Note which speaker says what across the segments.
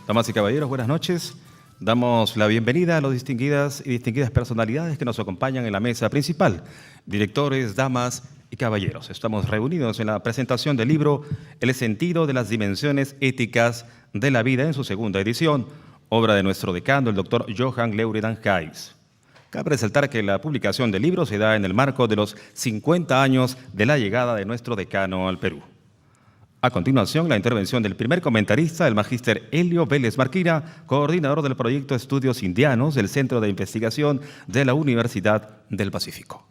Speaker 1: Damas y caballeros, buenas noches. Damos la bienvenida a las distinguidas personalidades que nos acompañan en la mesa principal. Directores, damas y caballeros, estamos reunidos en la presentación del libro El sentido de las dimensiones éticas de la vida en su segunda edición, obra de nuestro decano, el doctor Johan Leuridan Caiz. Cabe resaltar que la publicación del libro se da en el marco de los 50 años de la llegada de nuestro decano al Perú. A continuación, la intervención del primer comentarista, el magíster Helio Vélez Marquina, coordinador del proyecto Estudios Indianos del Centro de Investigación de la Universidad del Pacífico.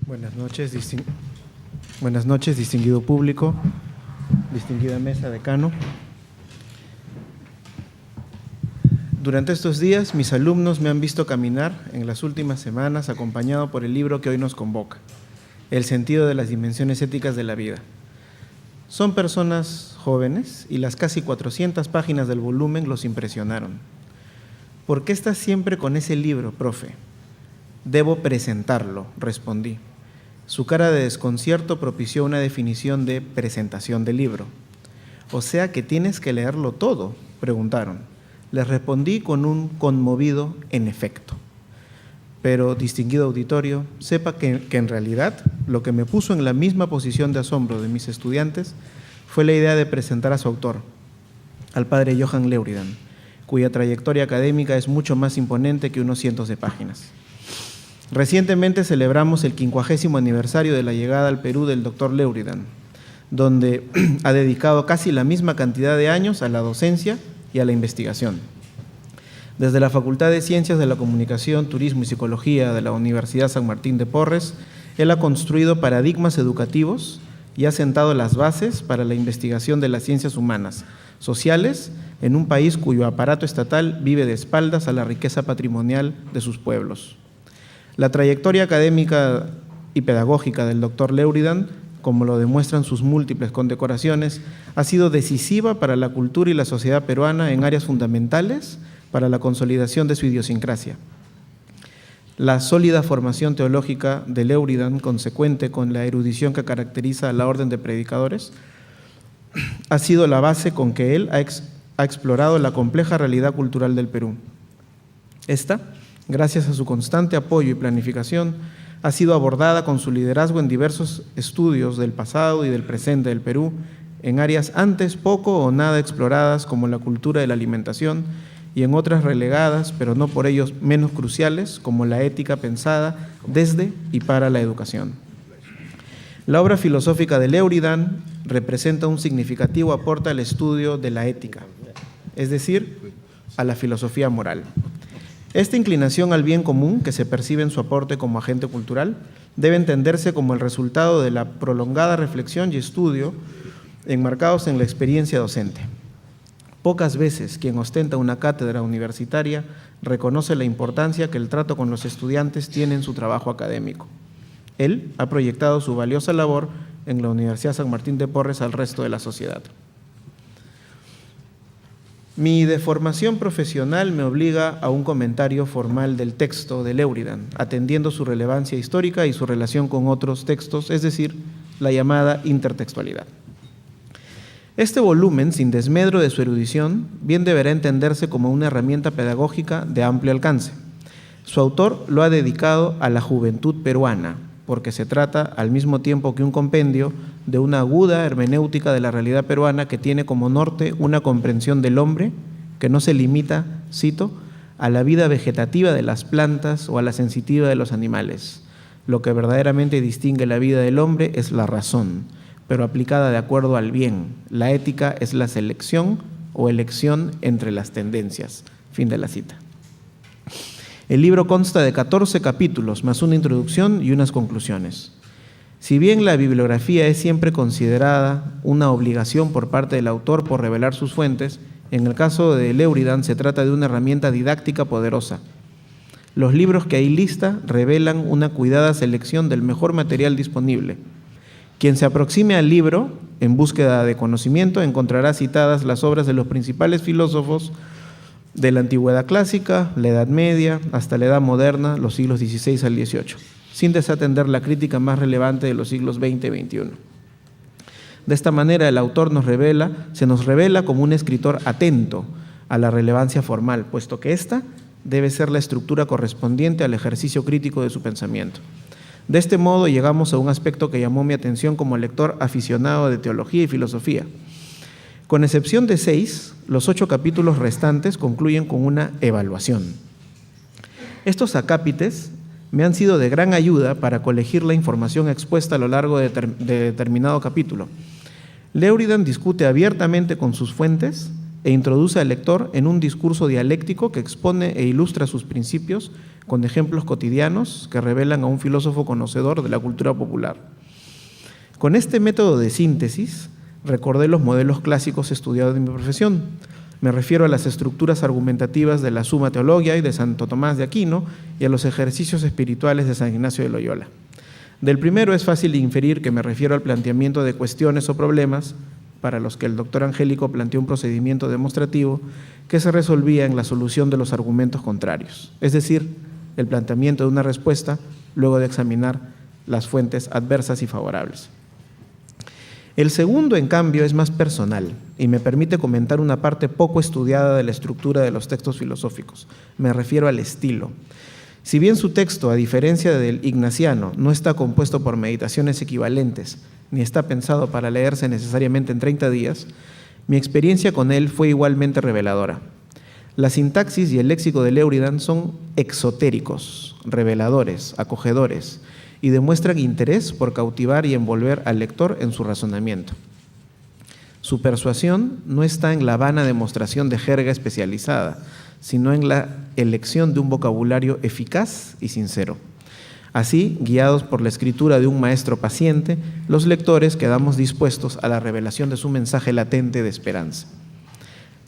Speaker 2: Buenas noches, distinguido público, distinguida mesa, decano. Durante estos días, mis alumnos me han visto caminar en las últimas semanas acompañado por el libro que hoy nos convoca, El sentido de las dimensiones éticas de la vida. Son personas jóvenes y las casi 400 páginas del volumen los impresionaron. ¿Por qué estás siempre con ese libro, profe? Debo presentarlo, respondí. Su cara de desconcierto propició una definición de presentación del libro. O sea que tienes que leerlo todo, preguntaron. Les respondí con un conmovido en efecto. Pero, distinguido auditorio, sepa que en realidad lo que me puso en la misma posición de asombro de mis estudiantes fue la idea de presentar a su autor, al padre Johan Leuridan, cuya trayectoria académica es mucho más imponente que unos cientos de páginas. Recientemente celebramos el 50º aniversario de la llegada al Perú del doctor Leuridan, donde ha dedicado casi la misma cantidad de años a la docencia y a la investigación. Desde la Facultad de Ciencias de la Comunicación, Turismo y Psicología de la Universidad San Martín de Porres, él ha construido paradigmas educativos y ha sentado las bases para la investigación de las ciencias humanas, sociales, en un país cuyo aparato estatal vive de espaldas a la riqueza patrimonial de sus pueblos. La trayectoria académica y pedagógica del doctor Leuridan, como lo demuestran sus múltiples condecoraciones, ha sido decisiva para la cultura y la sociedad peruana en áreas fundamentales para la consolidación de su idiosincrasia. La sólida formación teológica de Leuridan, consecuente con la erudición que caracteriza a la orden de predicadores, ha sido la base con que él ha explorado la compleja realidad cultural del Perú. Esta, gracias a su constante apoyo y planificación, ha sido abordada con su liderazgo en diversos estudios del pasado y del presente del Perú, en áreas antes poco o nada exploradas como la cultura de la alimentación y en otras relegadas, pero no por ello menos cruciales, como la ética pensada desde y para la educación. La obra filosófica de Leuridan representa un significativo aporte al estudio de la ética, es decir, a la filosofía moral. Esta inclinación al bien común, que se percibe en su aporte como agente cultural, debe entenderse como el resultado de la prolongada reflexión y estudio enmarcados en la experiencia docente. Pocas veces quien ostenta una cátedra universitaria reconoce la importancia que el trato con los estudiantes tiene en su trabajo académico. Él ha proyectado su valiosa labor en la Universidad San Martín de Porres al resto de la sociedad. Mi deformación profesional me obliga a un comentario formal del texto de Leuridan, atendiendo su relevancia histórica y su relación con otros textos, es decir, la llamada intertextualidad. Este volumen, sin desmedro de su erudición, bien deberá entenderse como una herramienta pedagógica de amplio alcance. Su autor lo ha dedicado a la juventud peruana, porque se trata, al mismo tiempo que un compendio, de una aguda hermenéutica de la realidad peruana que tiene como norte una comprensión del hombre que no se limita, cito, a la vida vegetativa de las plantas o a la sensitiva de los animales. Lo que verdaderamente distingue la vida del hombre es la razón, pero aplicada de acuerdo al bien. La ética es la selección o elección entre las tendencias. Fin de la cita. El libro consta de 14 capítulos, más una introducción y unas conclusiones. Si bien la bibliografía es siempre considerada una obligación por parte del autor por revelar sus fuentes, en el caso de Leuridan se trata de una herramienta didáctica poderosa. Los libros que ahí lista revelan una cuidada selección del mejor material disponible. Quien se aproxime al libro en búsqueda de conocimiento encontrará citadas las obras de los principales filósofos de la antigüedad clásica, la Edad Media, hasta la Edad Moderna, los siglos XVI al XVIII, sin desatender la crítica más relevante de los siglos XX y XXI. De esta manera, el autor se nos revela como un escritor atento a la relevancia formal, puesto que ésta debe ser la estructura correspondiente al ejercicio crítico de su pensamiento. De este modo, llegamos a un aspecto que llamó mi atención como lector aficionado de teología y filosofía. Con excepción de 6, los 8 capítulos restantes concluyen con una evaluación. Estos acápites me han sido de gran ayuda para colegir la información expuesta a lo largo de determinado capítulo. Leuridan discute abiertamente con sus fuentes e introduce al lector en un discurso dialéctico que expone e ilustra sus principios con ejemplos cotidianos que revelan a un filósofo conocedor de la cultura popular. Con este método de síntesis, recordé los modelos clásicos estudiados en mi profesión. Me refiero a las estructuras argumentativas de la Summa Theologiae de Santo Tomás de Aquino y a los ejercicios espirituales de San Ignacio de Loyola. Del primero es fácil inferir que me refiero al planteamiento de cuestiones o problemas para los que el doctor Angélico planteó un procedimiento demostrativo que se resolvía en la solución de los argumentos contrarios, es decir, el planteamiento de una respuesta luego de examinar las fuentes adversas y favorables. El segundo, en cambio, es más personal y me permite comentar una parte poco estudiada de la estructura de los textos filosóficos. Me refiero al estilo. Si bien su texto, a diferencia del ignaciano, no está compuesto por meditaciones equivalentes, ni está pensado para leerse necesariamente en 30 días, mi experiencia con él fue igualmente reveladora. La sintaxis y el léxico de Leuridan son exotéricos, reveladores, acogedores, y demuestran interés por cautivar y envolver al lector en su razonamiento. Su persuasión no está en la vana demostración de jerga especializada, sino en la elección de un vocabulario eficaz y sincero. Así, guiados por la escritura de un maestro paciente, los lectores quedamos dispuestos a la revelación de su mensaje latente de esperanza.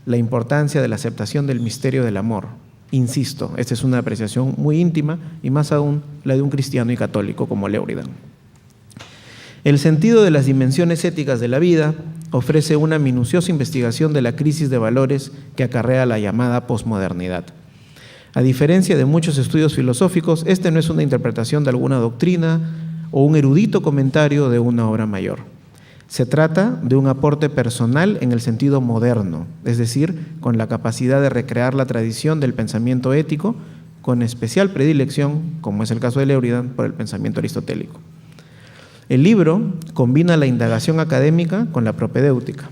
Speaker 2: La importancia de la aceptación del misterio del amor. Insisto, esta es una apreciación muy íntima y más aún la de un cristiano y católico como Leuridan. El sentido de las dimensiones éticas de la vida ofrece una minuciosa investigación de la crisis de valores que acarrea la llamada posmodernidad. A diferencia de muchos estudios filosóficos, este no es una interpretación de alguna doctrina o un erudito comentario de una obra mayor. Se trata de un aporte personal en el sentido moderno, es decir, con la capacidad de recrear la tradición del pensamiento ético, con especial predilección, como es el caso de Leuridan, por el pensamiento aristotélico. El libro combina la indagación académica con la propedéutica.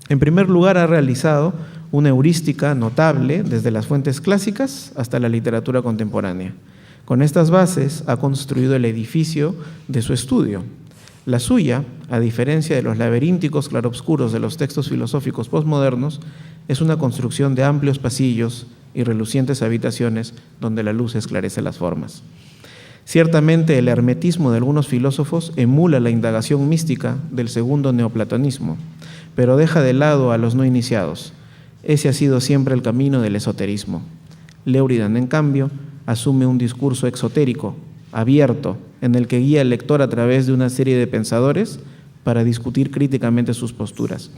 Speaker 2: En primer lugar, ha realizado una heurística notable desde las fuentes clásicas hasta la literatura contemporánea. Con estas bases ha construido el edificio de su estudio. La suya, a diferencia de los laberínticos claroscuros de los textos filosóficos postmodernos, es una construcción de amplios pasillos y relucientes habitaciones donde la luz esclarece las formas. Ciertamente, el hermetismo de algunos filósofos emula la indagación mística del segundo neoplatonismo, pero deja de lado a los no iniciados. Ese ha sido siempre el camino del esoterismo. Leuridan, en cambio, asume un discurso exotérico, abierto, en el que guía al lector a través de una serie de pensadores para discutir críticamente sus posturas.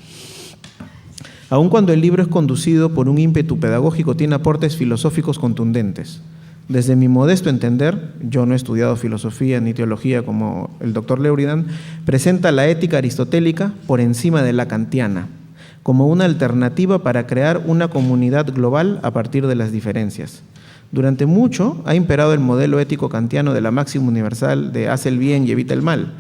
Speaker 2: Aun cuando el libro es conducido por un ímpetu pedagógico, tiene aportes filosóficos contundentes. Desde mi modesto entender, yo no he estudiado filosofía ni teología como el doctor Leuridan, presenta la ética aristotélica por encima de la kantiana, como una alternativa para crear una comunidad global a partir de las diferencias. Durante mucho ha imperado el modelo ético kantiano de la máxima universal de haz el bien y evita el mal,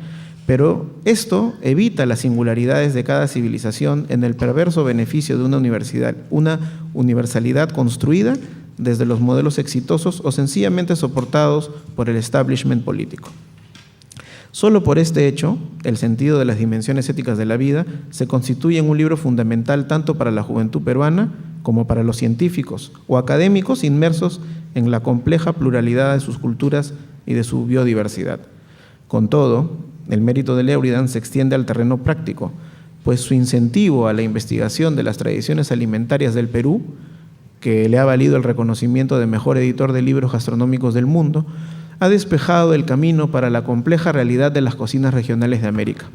Speaker 2: pero esto evita las singularidades de cada civilización en el perverso beneficio de una universalidad construida desde los modelos exitosos o sencillamente soportados por el establishment político. Solo por este hecho, el sentido de las dimensiones éticas de la vida se constituye en un libro fundamental tanto para la juventud peruana como para los científicos o académicos inmersos en la compleja pluralidad de sus culturas y de su biodiversidad. Con todo, el mérito de Leuridan se extiende al terreno práctico, pues su incentivo a la investigación de las tradiciones alimentarias del Perú, que le ha valido el reconocimiento de mejor editor de libros gastronómicos del mundo, ha despejado el camino para la compleja realidad de las cocinas regionales de América.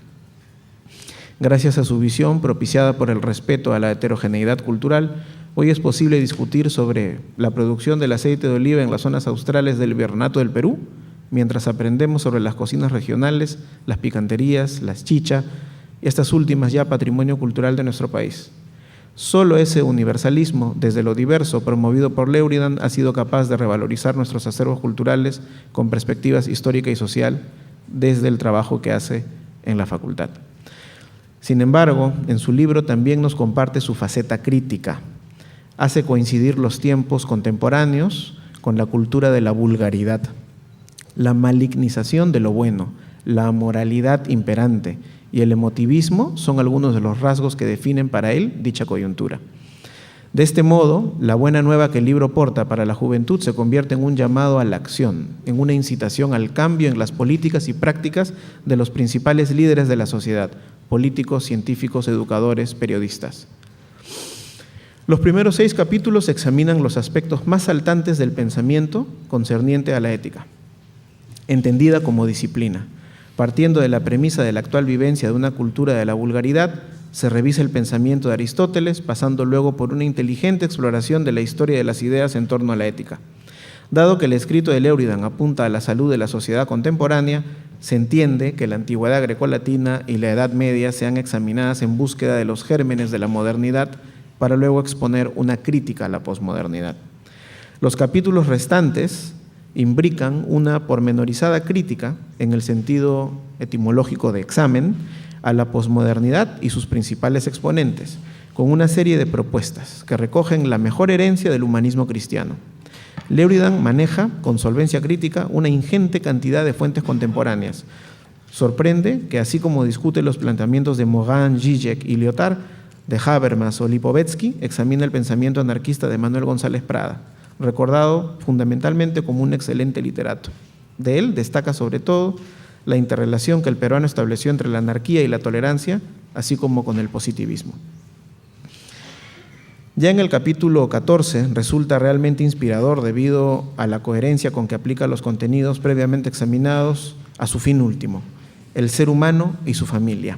Speaker 2: Gracias a su visión propiciada por el respeto a la heterogeneidad cultural, hoy es posible discutir sobre la producción del aceite de oliva en las zonas australes del Virreinato del Perú, mientras aprendemos sobre las cocinas regionales, las picanterías, las chicha y estas últimas ya patrimonio cultural de nuestro país. Solo ese universalismo, desde lo diverso, promovido por Leuridan, ha sido capaz de revalorizar nuestros acervos culturales con perspectivas histórica y social desde el trabajo que hace en la facultad. Sin embargo, en su libro también nos comparte su faceta crítica. Hace coincidir los tiempos contemporáneos con la cultura de la vulgaridad, la malignización de lo bueno, la moralidad imperante y el emotivismo son algunos de los rasgos que definen para él dicha coyuntura. De este modo, la buena nueva que el libro porta para la juventud se convierte en un llamado a la acción, en una incitación al cambio en las políticas y prácticas de los principales líderes de la sociedad, políticos, científicos, educadores, periodistas. Los primeros 6 capítulos examinan los aspectos más saltantes del pensamiento concerniente a la ética, entendida como disciplina. Partiendo de la premisa de la actual vivencia de una cultura de la vulgaridad, se revisa el pensamiento de Aristóteles, pasando luego por una inteligente exploración de la historia de las ideas en torno a la ética. Dado que el escrito de Leuridan apunta a la salud de la sociedad contemporánea, se entiende que la antigüedad grecolatina y la Edad Media sean examinadas en búsqueda de los gérmenes de la modernidad para luego exponer una crítica a la posmodernidad. Los capítulos restantes imbrican una pormenorizada crítica, en el sentido etimológico de examen, a la posmodernidad y sus principales exponentes, con una serie de propuestas que recogen la mejor herencia del humanismo cristiano. Leuridan maneja, con solvencia crítica, una ingente cantidad de fuentes contemporáneas. Sorprende que, así como discute los planteamientos de Morin, Zizek y Lyotard, de Habermas o Lipovetsky, examina el pensamiento anarquista de Manuel González Prada, recordado fundamentalmente como un excelente literato. De él destaca sobre todo la interrelación que el peruano estableció entre la anarquía y la tolerancia, así como con el positivismo. Ya en el capítulo 14 resulta realmente inspirador debido a la coherencia con que aplica los contenidos previamente examinados a su fin último, el ser humano y su familia.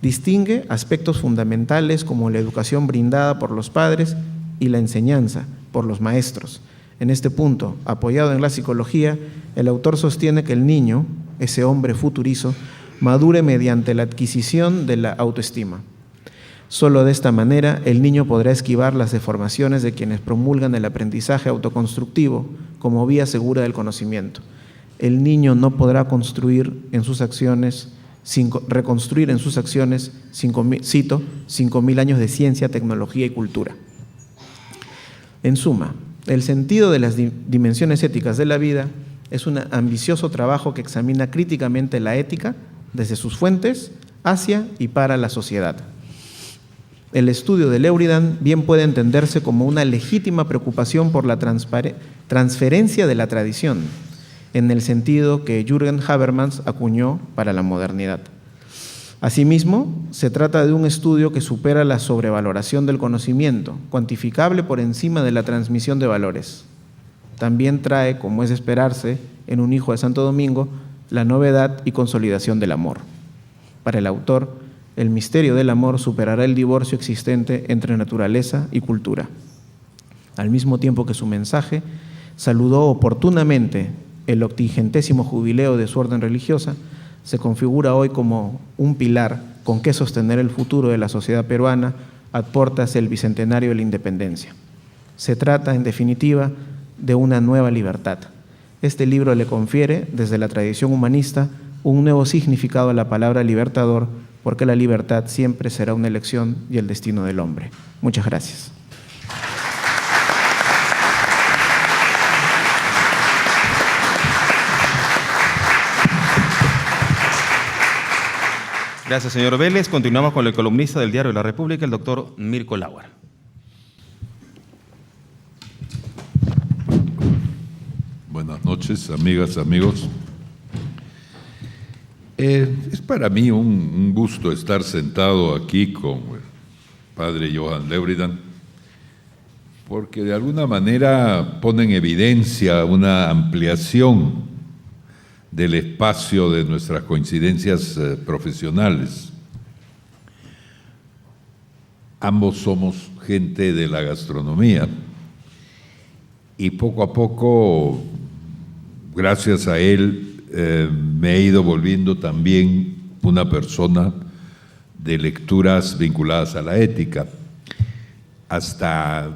Speaker 2: Distingue aspectos fundamentales como la educación brindada por los padres y la enseñanza por los maestros. En este punto, apoyado en la psicología, el autor sostiene que el niño, ese hombre futurizo, madure mediante la adquisición de la autoestima. Solo de esta manera el niño podrá esquivar las deformaciones de quienes promulgan el aprendizaje autoconstructivo como vía segura del conocimiento. El niño no podrá reconstruir en sus acciones 5.000 años de ciencia, tecnología y cultura. En suma, el sentido de las dimensiones éticas de la vida es un ambicioso trabajo que examina críticamente la ética desde sus fuentes hacia y para la sociedad. El estudio de Leuridan bien puede entenderse como una legítima preocupación por la transferencia de la tradición, en el sentido que Jürgen Habermas acuñó para la modernidad. Asimismo, se trata de un estudio que supera la sobrevaloración del conocimiento, cuantificable por encima de la transmisión de valores. También trae, como es de esperarse, en un hijo de Santo Domingo, la novedad y consolidación del amor. Para el autor, el misterio del amor superará el divorcio existente entre naturaleza y cultura. Al mismo tiempo que su mensaje saludó oportunamente el 80º jubileo de su orden religiosa, se configura hoy como un pilar con que sostener el futuro de la sociedad peruana a portas del bicentenario de la independencia. Se trata, en definitiva, de una nueva libertad. Este libro le confiere, desde la tradición humanista, un nuevo significado a la palabra libertador, porque la libertad siempre será una elección y el destino del hombre. Muchas gracias.
Speaker 1: Gracias, señor Vélez. Continuamos con el columnista del Diario de la República, el doctor Mirko Lauer.
Speaker 3: Buenas noches, amigas, amigos. Es para mí un gusto estar sentado aquí con el padre Johan Leuridan, porque de alguna manera pone en evidencia una ampliación del espacio de nuestras coincidencias profesionales. Ambos somos gente de la gastronomía y poco a poco, gracias a él, me he ido volviendo también una persona de lecturas vinculadas a la ética. Hasta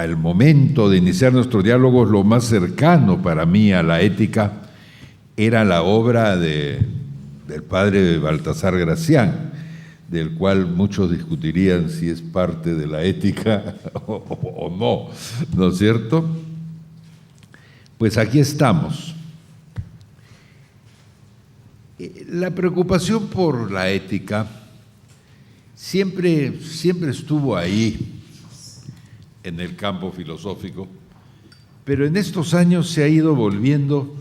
Speaker 3: el momento de iniciar nuestros diálogos, lo más cercano para mí a la ética era la obra del padre Baltasar Gracián, del cual muchos discutirían si es parte de la ética o no, ¿no es cierto? Pues aquí estamos. La preocupación por la ética siempre estuvo ahí en el campo filosófico, pero en estos años se ha ido volviendo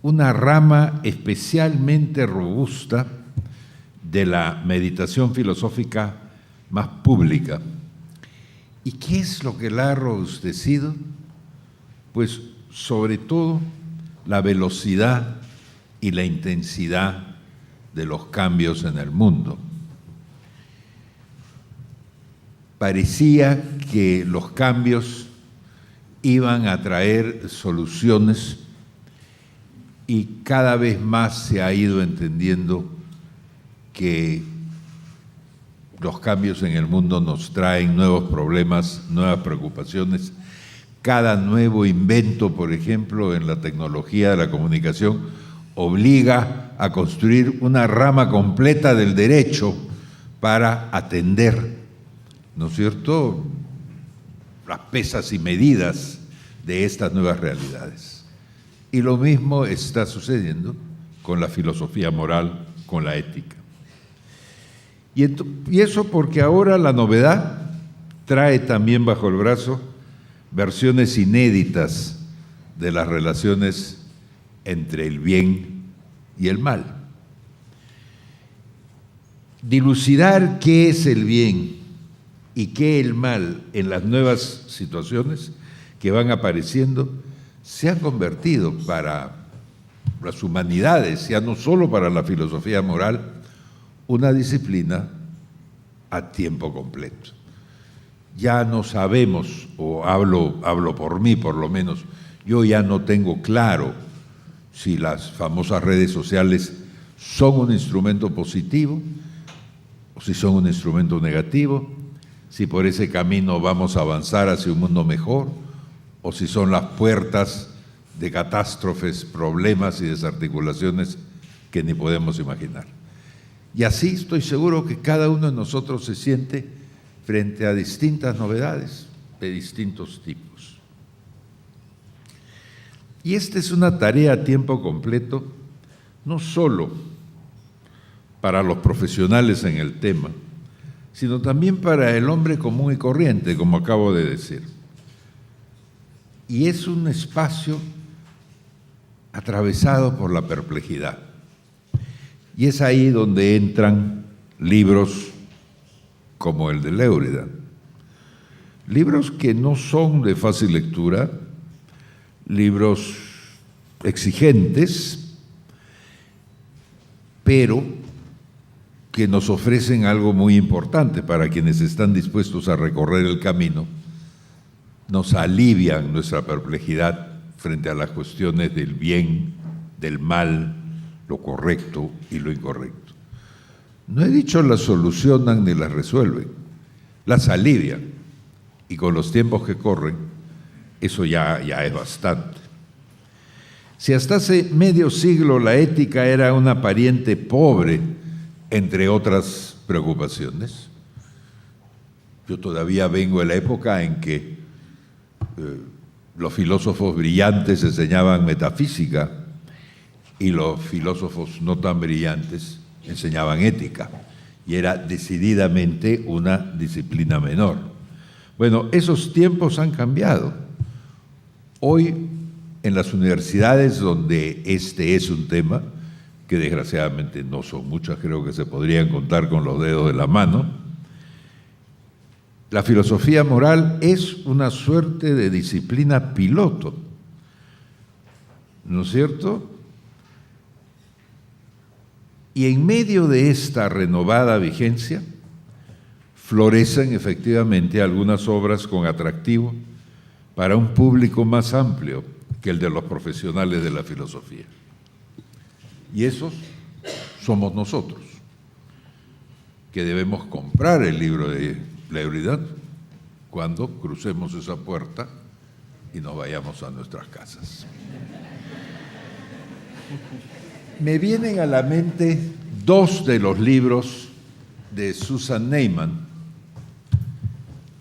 Speaker 3: una rama especialmente robusta de la meditación filosófica más pública. ¿Y qué es lo que la ha robustecido? Pues sobre todo la velocidad y la intensidad de los cambios en el mundo. Parecía que los cambios iban a traer soluciones y cada vez más se ha ido entendiendo que los cambios en el mundo nos traen nuevos problemas, nuevas preocupaciones. Cada nuevo invento, por ejemplo, en la tecnología de la comunicación, obliga a construir una rama completa del derecho para atender, ¿no es cierto?, las pesas y medidas de estas nuevas realidades. Y lo mismo está sucediendo con la filosofía moral, con la ética. Y eso porque ahora la novedad trae también bajo el brazo versiones inéditas de las relaciones entre el bien y el mal. Dilucidar qué es el bien y qué es el mal en las nuevas situaciones que van apareciendo se ha convertido para las humanidades, ya no solo para la filosofía moral, una disciplina a tiempo completo. Ya no sabemos, o hablo por mí por lo menos, yo ya no tengo claro si las famosas redes sociales son un instrumento positivo o si son un instrumento negativo, si por ese camino vamos a avanzar hacia un mundo mejor o si son las puertas de catástrofes, problemas y desarticulaciones que ni podemos imaginar. Y así estoy seguro que cada uno de nosotros se siente frente a distintas novedades de distintos tipos. Y esta es una tarea a tiempo completo, no solo para los profesionales en el tema, sino también para el hombre común y corriente, como acabo de decir. Y es un espacio atravesado por la perplejidad. Y es ahí donde entran libros como el de Lévrida. Libros que no son de fácil lectura, libros exigentes, pero que nos ofrecen algo muy importante para quienes están dispuestos a recorrer el camino, nos alivian nuestra perplejidad frente a las cuestiones del bien, del mal, lo correcto y lo incorrecto. No he dicho las solucionan ni las resuelven, las alivian, y con los tiempos que corren, eso ya es bastante. Si hasta hace medio siglo la ética era una pariente pobre, entre otras preocupaciones, yo todavía vengo de la época en que los filósofos brillantes enseñaban metafísica y los filósofos no tan brillantes enseñaban ética, y era decididamente una disciplina menor. Bueno, esos tiempos han cambiado. Hoy, en las universidades donde este es un tema, que desgraciadamente no son muchas, creo que se podrían contar con los dedos de la mano, la filosofía moral es una suerte de disciplina piloto, ¿no es cierto? Y en medio de esta renovada vigencia, florecen efectivamente algunas obras con atractivo para un público más amplio que el de los profesionales de la filosofía. Y esos somos nosotros. que debemos comprar el libro de Lebridan cuando crucemos esa puerta y nos vayamos a nuestras casas. Me vienen a la mente dos de los libros de Susan Neiman,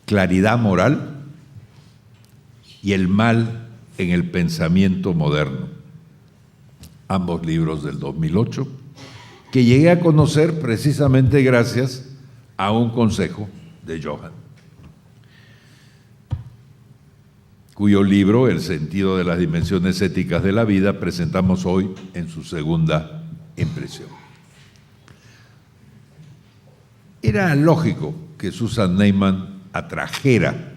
Speaker 3: Claridad Moral y El mal en el pensamiento moderno, ambos libros del 2008, que llegué a conocer precisamente gracias a un consejo de Johan, cuyo libro, El sentido de las dimensiones éticas de la vida, presentamos hoy en su segunda impresión. Era lógico que Susan Neiman atrajera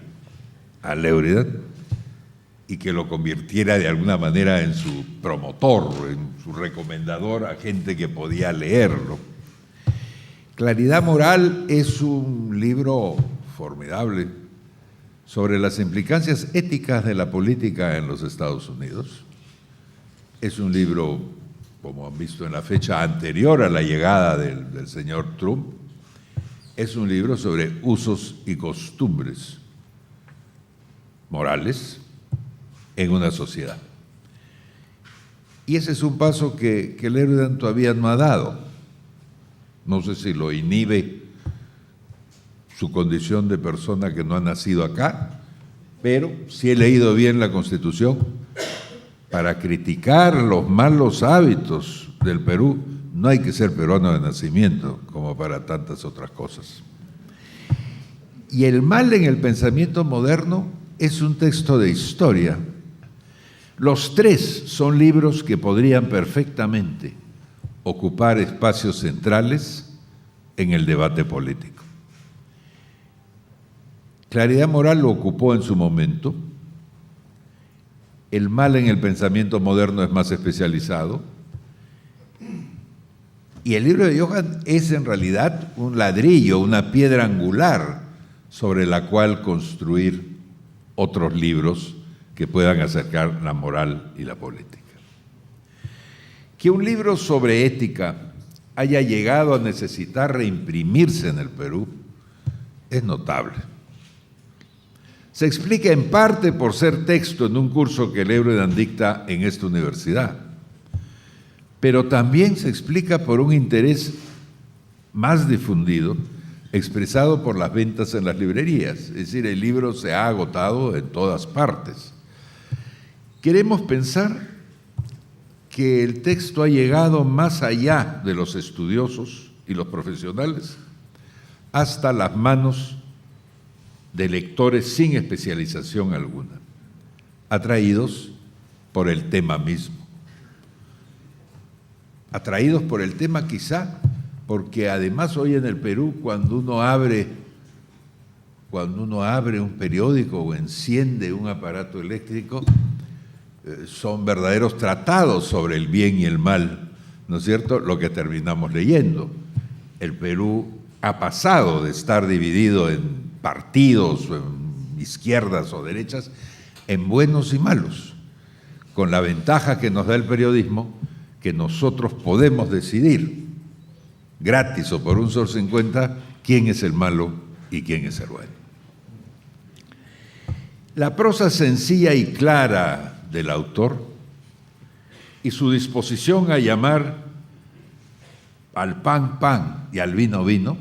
Speaker 3: a Lebridan y que lo convirtiera de alguna manera en su promotor, en su recomendador a gente que podía leerlo. Claridad Moral es un libro formidable sobre las implicancias éticas de la política en los Estados Unidos. Es un libro, como han visto, en la fecha anterior a la llegada del señor Trump. Es un libro sobre usos y costumbres morales en una sociedad. Y ese es un paso que Lebridan todavía no ha dado. No sé si lo inhibe su condición de persona que no ha nacido acá, pero si he leído bien la Constitución, para criticar los malos hábitos del Perú no hay que ser peruano de nacimiento, como para tantas otras cosas. Y El mal en el pensamiento moderno es un texto de historia. Los tres son libros que podrían perfectamente ocupar espacios centrales en el debate político. Claridad Moral lo ocupó en su momento. El mal en el pensamiento moderno es más especializado. Y el libro de Johan es en realidad un ladrillo, una piedra angular sobre la cual construir otros libros que puedan acercar la moral y la política. Que un libro sobre ética haya llegado a necesitar reimprimirse en el Perú es notable. Se explica en parte por ser texto en un curso que Lebridan dicta en esta universidad, pero también se explica por un interés más difundido, expresado por las ventas en las librerías. Es decir, el libro se ha agotado en todas partes. Queremos pensar que el texto ha llegado más allá de los estudiosos y los profesionales, hasta las manos de lectores sin especialización alguna, atraídos por el tema mismo. Atraídos por el tema quizá porque además hoy en el Perú cuando uno abre un periódico o enciende un aparato eléctrico, son verdaderos tratados sobre el bien y el mal, ¿no es cierto?, lo que terminamos leyendo. El Perú ha pasado de estar dividido en partidos, en izquierdas o derechas, en buenos y malos, con la ventaja que nos da el periodismo, que nosotros podemos decidir, gratis o por un sol 50, quién es el malo y quién es el bueno. La prosa sencilla y clara del autor y su disposición a llamar al pan pan y al vino vino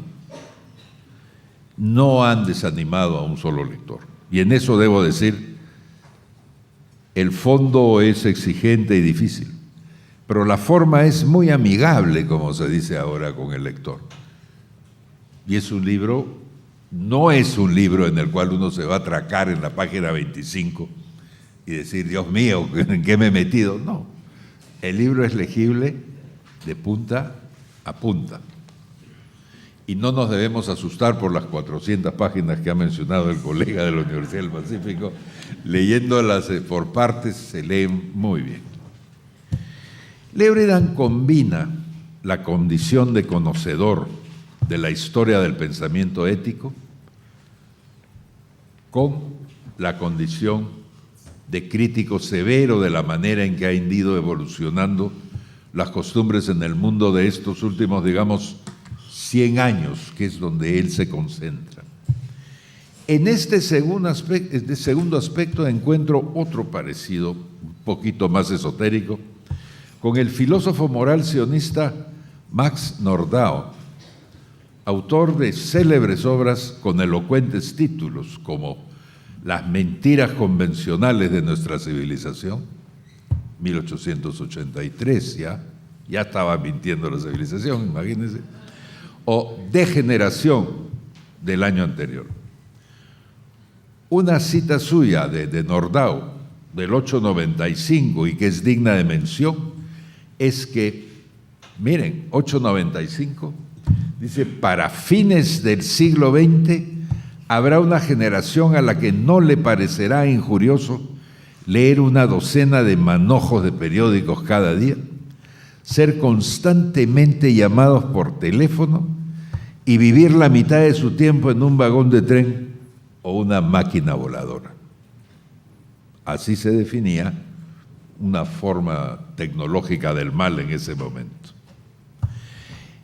Speaker 3: no han desanimado a un solo lector. Y en eso debo decir, el fondo es exigente y difícil, pero la forma es muy amigable, como se dice ahora, con el lector. Y es un libro, no es un libro en el cual uno se va a atracar en la página 25 y decir, Dios mío, ¿en qué me he metido? No, el libro es legible de punta a punta. Y no nos debemos asustar por las 400 páginas que ha mencionado el colega de la Universidad del Pacífico. Leyéndolas por partes se leen muy bien. Lebridan combina la condición de conocedor de la historia del pensamiento ético con la condición de crítico severo de la manera en que han ido evolucionando las costumbres en el mundo de estos últimos, digamos, 100 años, que es donde él se concentra. En este segundo aspecto encuentro otro parecido, un poquito más esotérico, con el filósofo moral sionista Max Nordau, autor de célebres obras con elocuentes títulos como Las mentiras convencionales de nuestra civilización, 1883, ya estaba mintiendo la civilización, imagínense, o Degeneración, del año anterior. Una cita suya de Nordau, del 895, y que es digna de mención, es que, miren, 895, dice, para fines del siglo XX habrá una generación a la que no le parecerá injurioso leer una docena de manojos de periódicos cada día, ser constantemente llamados por teléfono y vivir la mitad de su tiempo en un vagón de tren o una máquina voladora. Así se definía una forma tecnológica del mal en ese momento.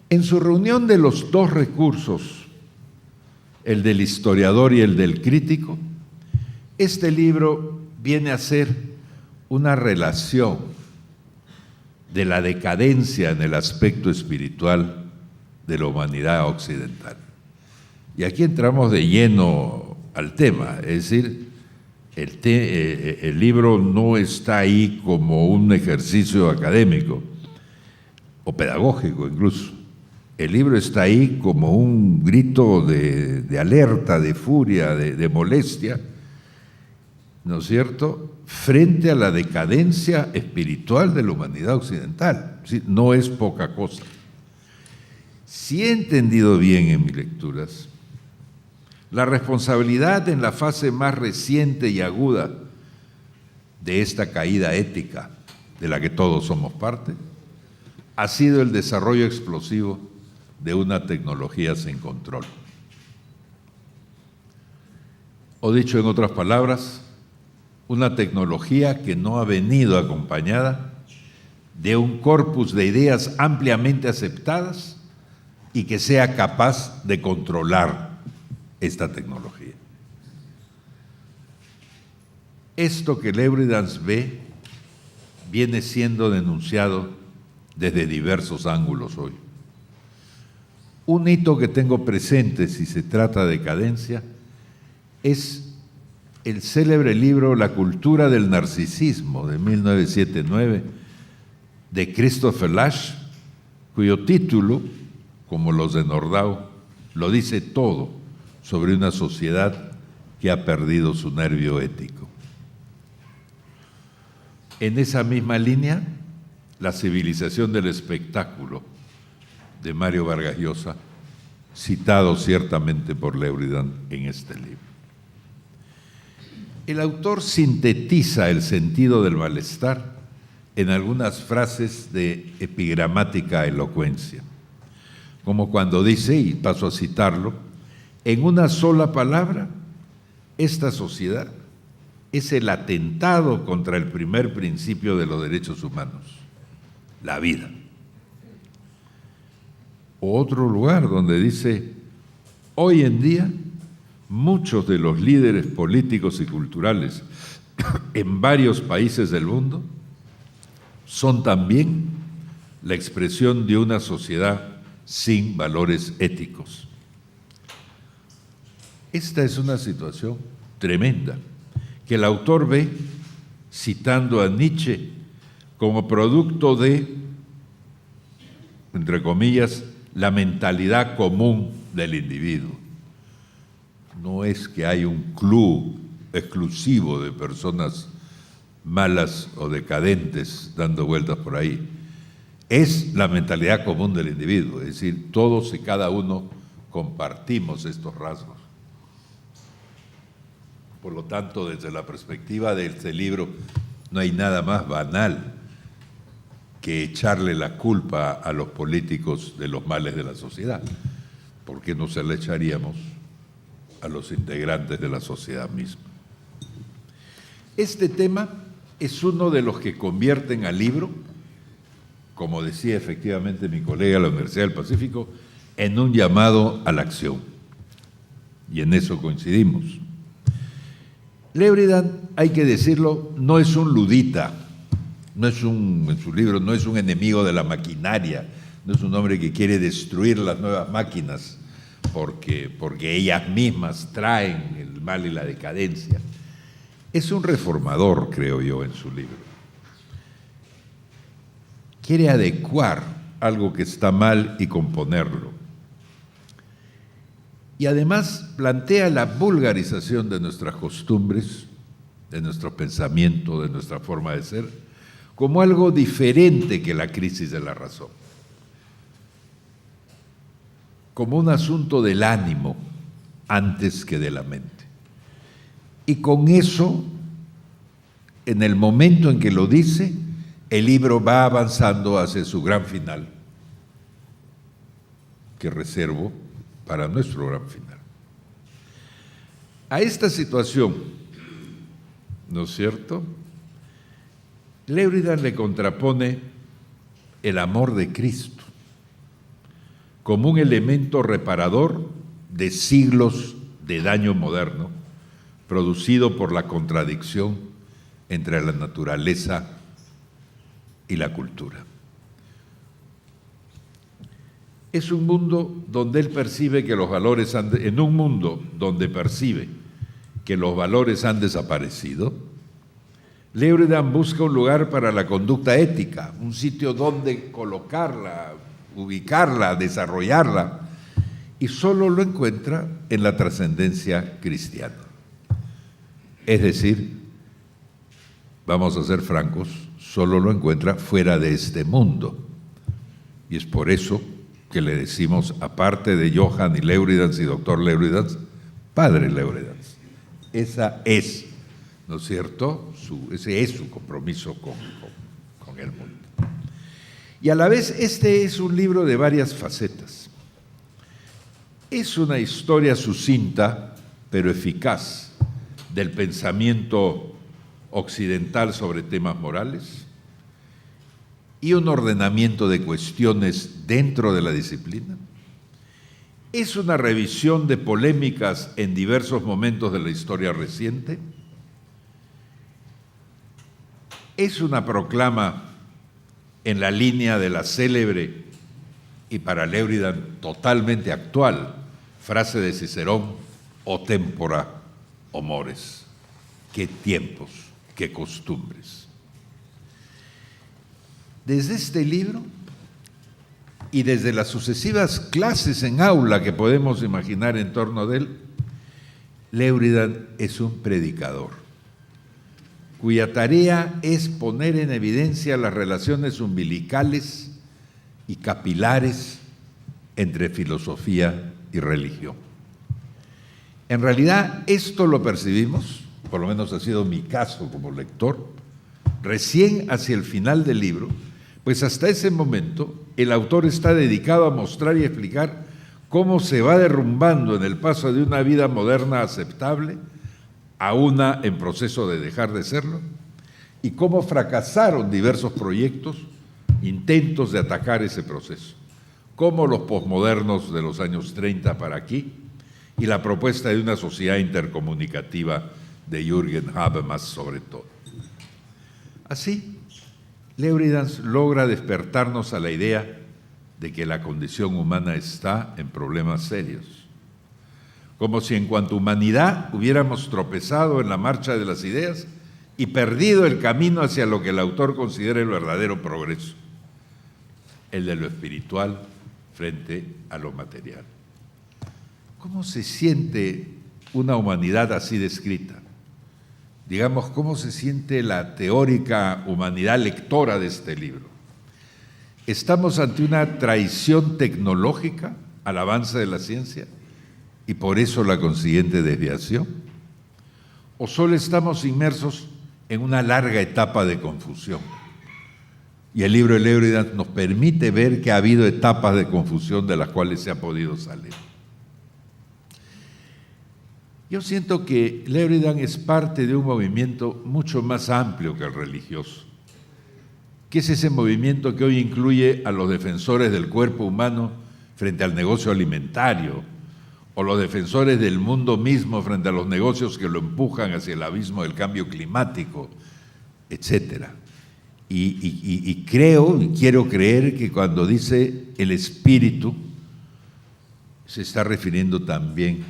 Speaker 3: En su reunión de los dos recursos, el del historiador y el del crítico, este libro viene a ser una relación de la decadencia en el aspecto espiritual de la humanidad occidental. Y aquí entramos de lleno al tema, es decir, el libro no está ahí como un ejercicio académico o pedagógico incluso. El libro está ahí como un grito de alerta, de furia, de molestia, ¿no es cierto?, frente a la decadencia espiritual de la humanidad occidental. No es poca cosa. Si he entendido bien en mis lecturas, la responsabilidad en la fase más reciente y aguda de esta caída ética, de la que todos somos parte, ha sido el desarrollo explosivo de una tecnología sin control. O dicho en otras palabras, una tecnología que no ha venido acompañada de un corpus de ideas ampliamente aceptadas y que sea capaz de controlar esta tecnología. Esto que Leibniz ve viene siendo denunciado desde diversos ángulos hoy. Un hito que tengo presente si se trata de decadencia es el célebre libro La cultura del narcisismo de 1979 de Christopher Lasch, cuyo título, como los de Nordau, lo dice todo sobre una sociedad que ha perdido su nervio ético. En esa misma línea, La civilización del espectáculo de Mario Vargas Llosa, citado ciertamente por Leibniz en este libro. El autor sintetiza el sentido del malestar en algunas frases de epigramática elocuencia, como cuando dice, y paso a citarlo, en una sola palabra, esta sociedad es el atentado contra el primer principio de los derechos humanos, la vida. O otro lugar donde dice, hoy en día, muchos de los líderes políticos y culturales en varios países del mundo son también la expresión de una sociedad sin valores éticos. Esta es una situación tremenda que el autor ve, citando a Nietzsche, como producto de, entre comillas, la mentalidad común del individuo. No es que hay un club exclusivo de personas malas o decadentes dando vueltas por ahí. Es la mentalidad común del individuo, es decir, todos y cada uno compartimos estos rasgos. Por lo tanto, desde la perspectiva de este libro, no hay nada más banal que echarle la culpa a los políticos de los males de la sociedad. ¿Por qué no se le echaríamos a los integrantes de la sociedad misma? Este tema es uno de los que convierten al libro, como decía efectivamente mi colega de la Universidad del Pacífico, en un llamado a la acción. Y en eso coincidimos. Lébridan, hay que decirlo, no es un ludita, en su libro, no es un enemigo de la maquinaria, no es un hombre que quiere destruir las nuevas máquinas porque ellas mismas traen el mal y la decadencia. Es un reformador, creo yo, en su libro. Quiere adecuar algo que está mal y componerlo. Y además plantea la vulgarización de nuestras costumbres, de nuestro pensamiento, de nuestra forma de ser, como algo diferente que la crisis de la razón, como un asunto del ánimo antes que de la mente. Y con eso, en el momento en que lo dice, el libro va avanzando hacia su gran final, que reservo para nuestro gran final. A esta situación, ¿no es cierto?, Lébridan le contrapone el amor de Cristo como un elemento reparador de siglos de daño moderno, producido por la contradicción entre la naturaleza y la cultura. Es un mundo donde él percibe que los valores en un mundo donde percibe que los valores han desaparecido, Lébridan busca un lugar para la conducta ética, un sitio donde colocarla, ubicarla, desarrollarla, y solo lo encuentra en la trascendencia cristiana. Es decir, vamos a ser francos, solo lo encuentra fuera de este mundo. Y es por eso que le decimos, aparte de Johann y Lébridan y doctor Lébridan, padre Lébridan. Esa es, ¿no es cierto?, ese es su compromiso con el mundo. Y a la vez, este es un libro de varias facetas. Es una historia sucinta, pero eficaz, del pensamiento occidental sobre temas morales y un ordenamiento de cuestiones dentro de la disciplina. Es una revisión de polémicas en diversos momentos de la historia reciente. Es una proclama en la línea de la célebre y para Lébridan totalmente actual frase de Cicerón: o tempora o mores. Qué tiempos, qué costumbres. Desde este libro y desde las sucesivas clases en aula que podemos imaginar en torno de él, Lébridan es un predicador cuya tarea es poner en evidencia las relaciones umbilicales y capilares entre filosofía y religión. En realidad, esto lo percibimos, por lo menos ha sido mi caso como lector, recién hacia el final del libro, pues hasta ese momento el autor está dedicado a mostrar y explicar cómo se va derrumbando en el paso de una vida moderna aceptable a una en proceso de dejar de serlo, y cómo fracasaron diversos proyectos, intentos de atacar ese proceso, como los posmodernos de los años 30 para aquí, y la propuesta de una sociedad intercomunicativa de Jürgen Habermas sobre todo. Así, Lébridan logra despertarnos a la idea de que la condición humana está en problemas serios, como si en cuanto a humanidad hubiéramos tropezado en la marcha de las ideas y perdido el camino hacia lo que el autor considera el verdadero progreso, el de lo espiritual frente a lo material. ¿Cómo se siente una humanidad así descrita? Digamos, ¿cómo se siente la teórica humanidad lectora de este libro? ¿Estamos ante una traición tecnológica al avance de la ciencia y por eso la consiguiente desviación? ¿O solo estamos inmersos en una larga etapa de confusión? Y el libro de Lébridan nos permite ver que ha habido etapas de confusión de las cuales se ha podido salir. Yo siento que Lébridan es parte de un movimiento mucho más amplio que el religioso, que es ese movimiento que hoy incluye a los defensores del cuerpo humano frente al negocio alimentario, o los defensores del mundo mismo frente a los negocios que lo empujan hacia el abismo del cambio climático, etcétera. Y creo, y quiero creer que cuando dice el espíritu, se está refiriendo también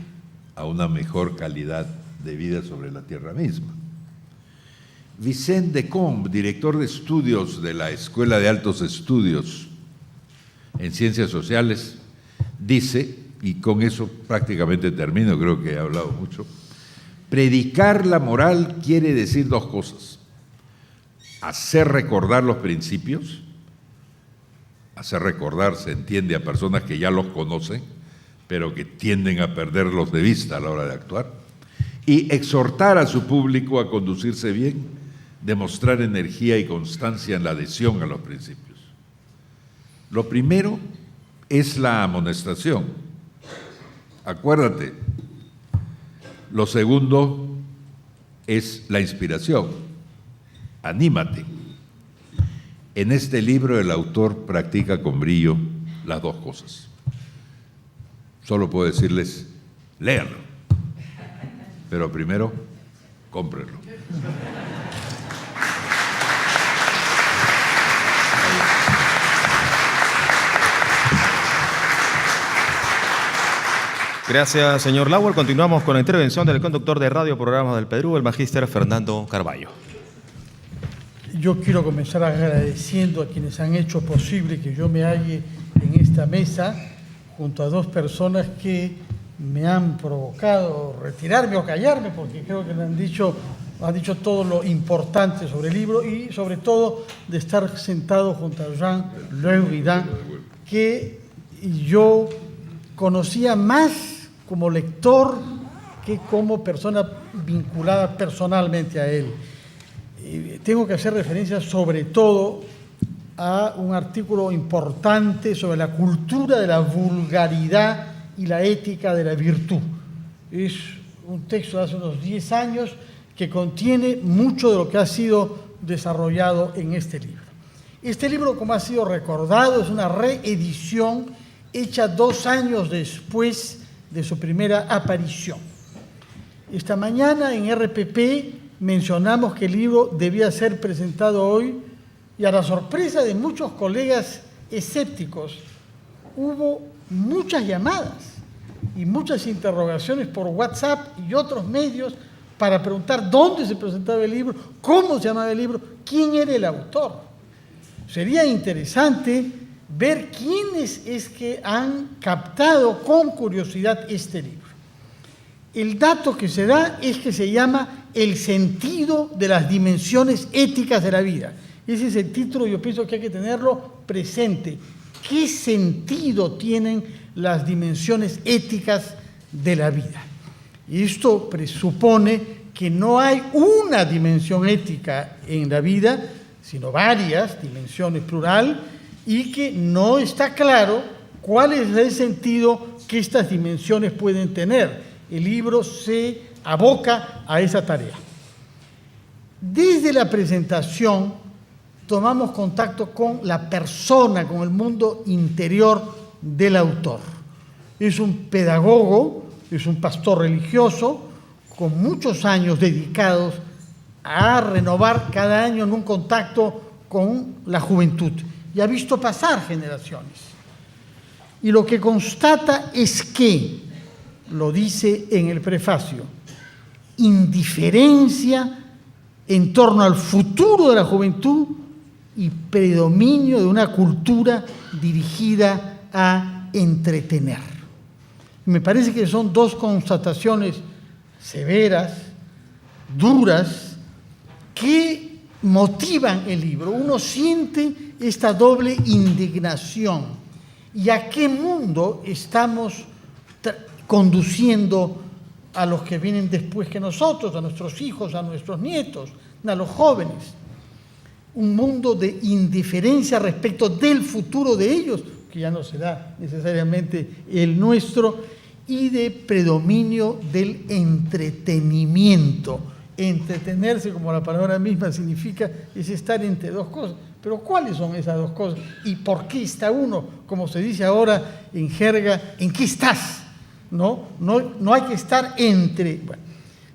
Speaker 3: a una mejor calidad de vida sobre la tierra misma. Vicente Decombe, director de estudios de la Escuela de Altos Estudios en Ciencias Sociales, dice, y con eso prácticamente termino, creo que he hablado mucho, predicar la moral quiere decir dos cosas: hacer recordar los principios, hacer recordar se entiende a personas que ya los conocen, pero que tienden a perderlos de vista a la hora de actuar, y exhortar a su público a conducirse bien, demostrar energía y constancia en la adhesión a los principios. Lo primero es la amonestación. Acuérdate. Lo segundo es la inspiración. Anímate. En este libro el autor practica con brillo las dos cosas. Solo puedo decirles, léanlo, pero primero, cómprenlo.
Speaker 1: Gracias, señor Lauer. Continuamos con la intervención del conductor de Radio Programas del Perú, el magíster Fernando Carballo.
Speaker 4: Yo quiero comenzar agradeciendo a quienes han hecho posible que yo me halle en esta mesa junto a dos personas que me han provocado retirarme o callarme, porque creo que han dicho todo lo importante sobre el libro y sobre todo de estar sentado junto a Jean-Luc Vidal, que yo conocía más como lector que como persona vinculada personalmente a él. Tengo que hacer referencia sobre todo a un artículo importante sobre la cultura de la vulgaridad y la ética de la virtud. Es un texto de hace unos 10 años que contiene mucho de lo que ha sido desarrollado en este libro. Este libro, como ha sido recordado, es una reedición hecha 2 años después de su primera aparición. Esta mañana en RPP mencionamos que el libro debía ser presentado hoy y a la sorpresa de muchos colegas escépticos hubo muchas llamadas y muchas interrogaciones por WhatsApp y otros medios para preguntar dónde se presentaba el libro, cómo se llamaba el libro, quién era el autor. Sería interesante ver quiénes es que han captado con curiosidad este libro. El dato que se da es que se llama El sentido de las dimensiones éticas de la vida. Ese es el título, yo pienso que hay que tenerlo presente. ¿Qué sentido tienen las dimensiones éticas de la vida? Y esto presupone que no hay una dimensión ética en la vida, sino varias dimensiones, plural, y que no está claro cuál es el sentido que estas dimensiones pueden tener. El libro se aboca a esa tarea. Desde la presentación tomamos contacto con la persona, con el mundo interior del autor. Es un pedagogo, es un pastor religioso, con muchos años dedicados a renovar cada año en un contacto con la juventud. Y ha visto pasar generaciones. Y lo que constata es que, lo dice en el prefacio, indiferencia en torno al futuro de la juventud y predominio de una cultura dirigida a entretener. Me parece que son dos constataciones severas, duras, que motivan el libro. Uno siente esta doble indignación. ¿Y a qué mundo estamos conduciendo a los que vienen después que nosotros, a nuestros hijos, a nuestros nietos, a los jóvenes? Un mundo de indiferencia respecto del futuro de ellos, que ya no será necesariamente el nuestro, y de predominio del entretenimiento Entretenerse, como la palabra misma significa, es estar entre dos cosas. Pero ¿cuáles son esas dos cosas? ¿Y por qué está uno? Como se dice ahora en jerga, ¿en qué estás? No hay que estar entre. Bueno,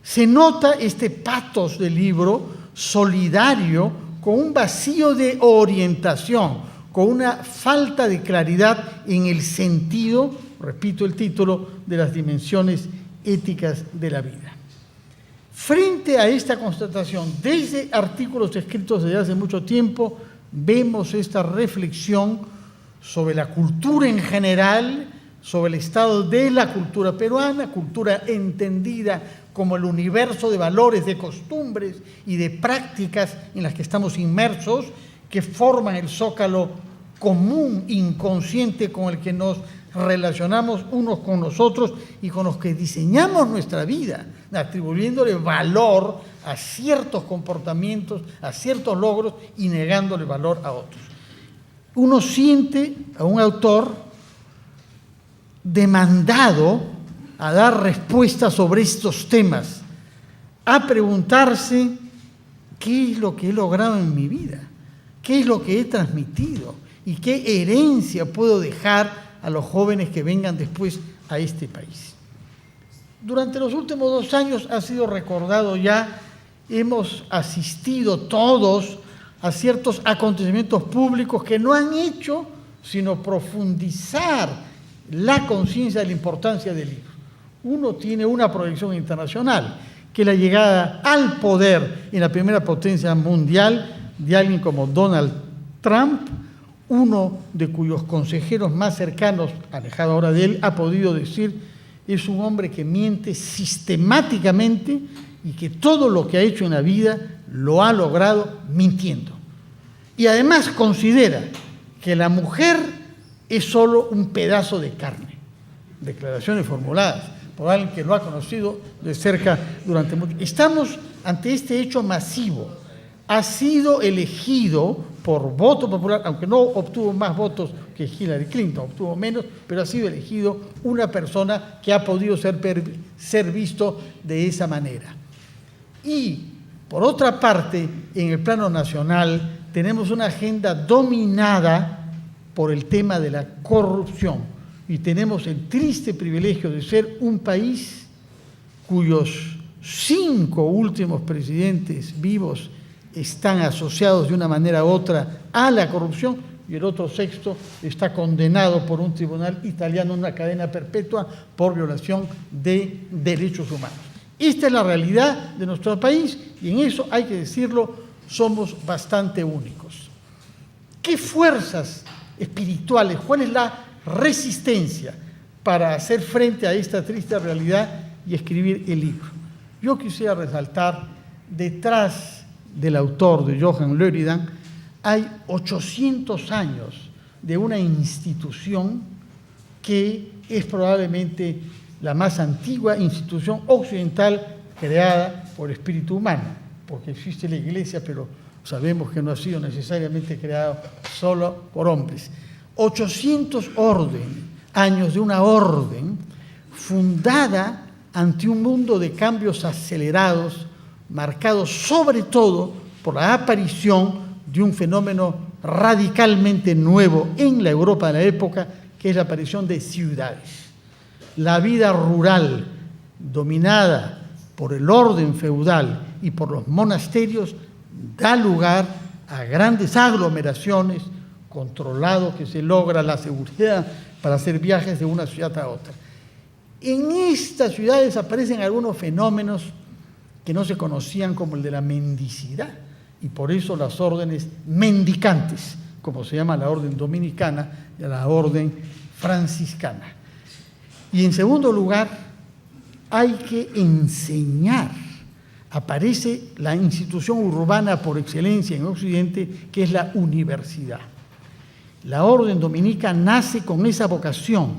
Speaker 4: se nota este patos del libro solidario con un vacío de orientación, con una falta de claridad en el sentido, repito el título, de las dimensiones éticas de la vida. Frente a esta constatación, desde artículos escritos desde hace mucho tiempo, vemos esta reflexión sobre la cultura en general, sobre el estado de la cultura peruana, cultura entendida como el universo de valores, de costumbres y de prácticas en las que estamos inmersos, que forman el zócalo común, inconsciente, con el que nos relacionamos unos con nosotros y con los que diseñamos nuestra vida, atribuyéndole valor a ciertos comportamientos, a ciertos logros y negándole valor a otros. Uno siente a un autor demandado a dar respuestas sobre estos temas, a preguntarse qué es lo que he logrado en mi vida, qué es lo que he transmitido y qué herencia puedo dejar a los jóvenes que vengan después a este país. Durante los últimos 2 años ha sido recordado ya, hemos asistido todos a ciertos acontecimientos públicos que no han hecho sino profundizar la conciencia de la importancia del libro. Uno tiene una proyección internacional, que es la llegada al poder en la primera potencia mundial de alguien como Donald Trump, uno de cuyos consejeros más cercanos, alejado ahora de él, ha podido decir, es un hombre que miente sistemáticamente y que todo lo que ha hecho en la vida lo ha logrado mintiendo. Y además considera que la mujer es solo un pedazo de carne. Declaraciones formuladas por alguien que lo ha conocido de cerca durante mucho tiempo. Estamos ante este hecho masivo. Ha sido elegido por voto popular, aunque no obtuvo más votos que Hillary Clinton, obtuvo menos, pero ha sido elegido una persona que ha podido ser visto de esa manera. Y, por otra parte, en el plano nacional, tenemos una agenda dominada por el tema de la corrupción y tenemos el triste privilegio de ser un país cuyos 5 últimos presidentes vivos están asociados de una manera u otra a la corrupción y el otro 6º está condenado por un tribunal italiano a una cadena perpetua por violación de derechos humanos. Esta es la realidad de nuestro país y en eso, hay que decirlo, somos bastante únicos. ¿Qué fuerzas espirituales, cuál es la resistencia para hacer frente a esta triste realidad y escribir el libro? Yo quisiera resaltar, detrás del autor, de Johan Luridan, hay 800 años de una institución que es probablemente la más antigua institución occidental creada por espíritu humano, porque existe la Iglesia, pero sabemos que no ha sido necesariamente creado solo por hombres. 800 años de una orden fundada ante un mundo de cambios acelerados, marcado sobre todo por la aparición de un fenómeno radicalmente nuevo en la Europa de la época, que es la aparición de ciudades. La vida rural, dominada por el orden feudal y por los monasterios, da lugar a grandes aglomeraciones, controlado que se logra la seguridad para hacer viajes de una ciudad a otra. En estas ciudades aparecen algunos fenómenos que no se conocían, como el de la mendicidad, y por eso las órdenes mendicantes, como se llama la orden dominicana y la orden franciscana. Y en segundo lugar, hay que enseñar. Aparece la institución urbana por excelencia en Occidente, que es la universidad. La orden dominica nace con esa vocación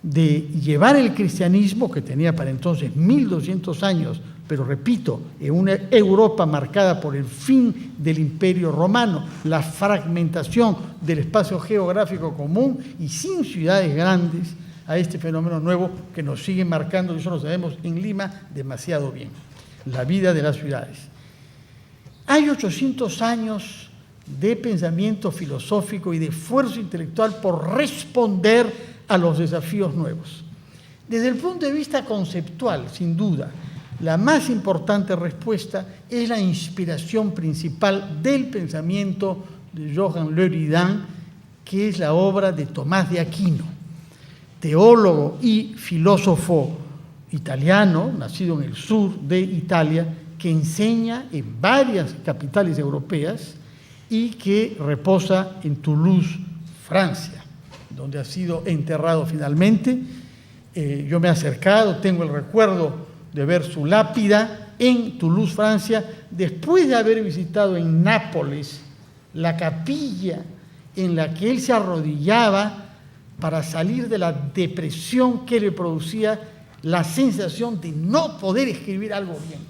Speaker 4: de llevar el cristianismo, que tenía para entonces 1200 años, pero repito, en una Europa marcada por el fin del Imperio Romano, la fragmentación del espacio geográfico común y sin ciudades grandes, a este fenómeno nuevo que nos sigue marcando, y eso lo sabemos en Lima demasiado bien. la vida de las ciudades. Hay 800 años de pensamiento filosófico y de esfuerzo intelectual por responder a los desafíos nuevos. Desde el punto de vista conceptual, sin duda, la más importante respuesta es la inspiración principal del pensamiento de Johann Leuridan, que es la obra de Tomás de Aquino, teólogo y filósofo italiano, nacido en el sur de Italia, que enseña en varias capitales europeas y que reposa en Toulouse, Francia, donde ha sido enterrado finalmente. Yo me he acercado, tengo el recuerdo de ver su lápida en Toulouse, Francia, después de haber visitado en Nápoles la capilla en la que él se arrodillaba para salir de la depresión que le producía la sensación de no poder escribir algo bien.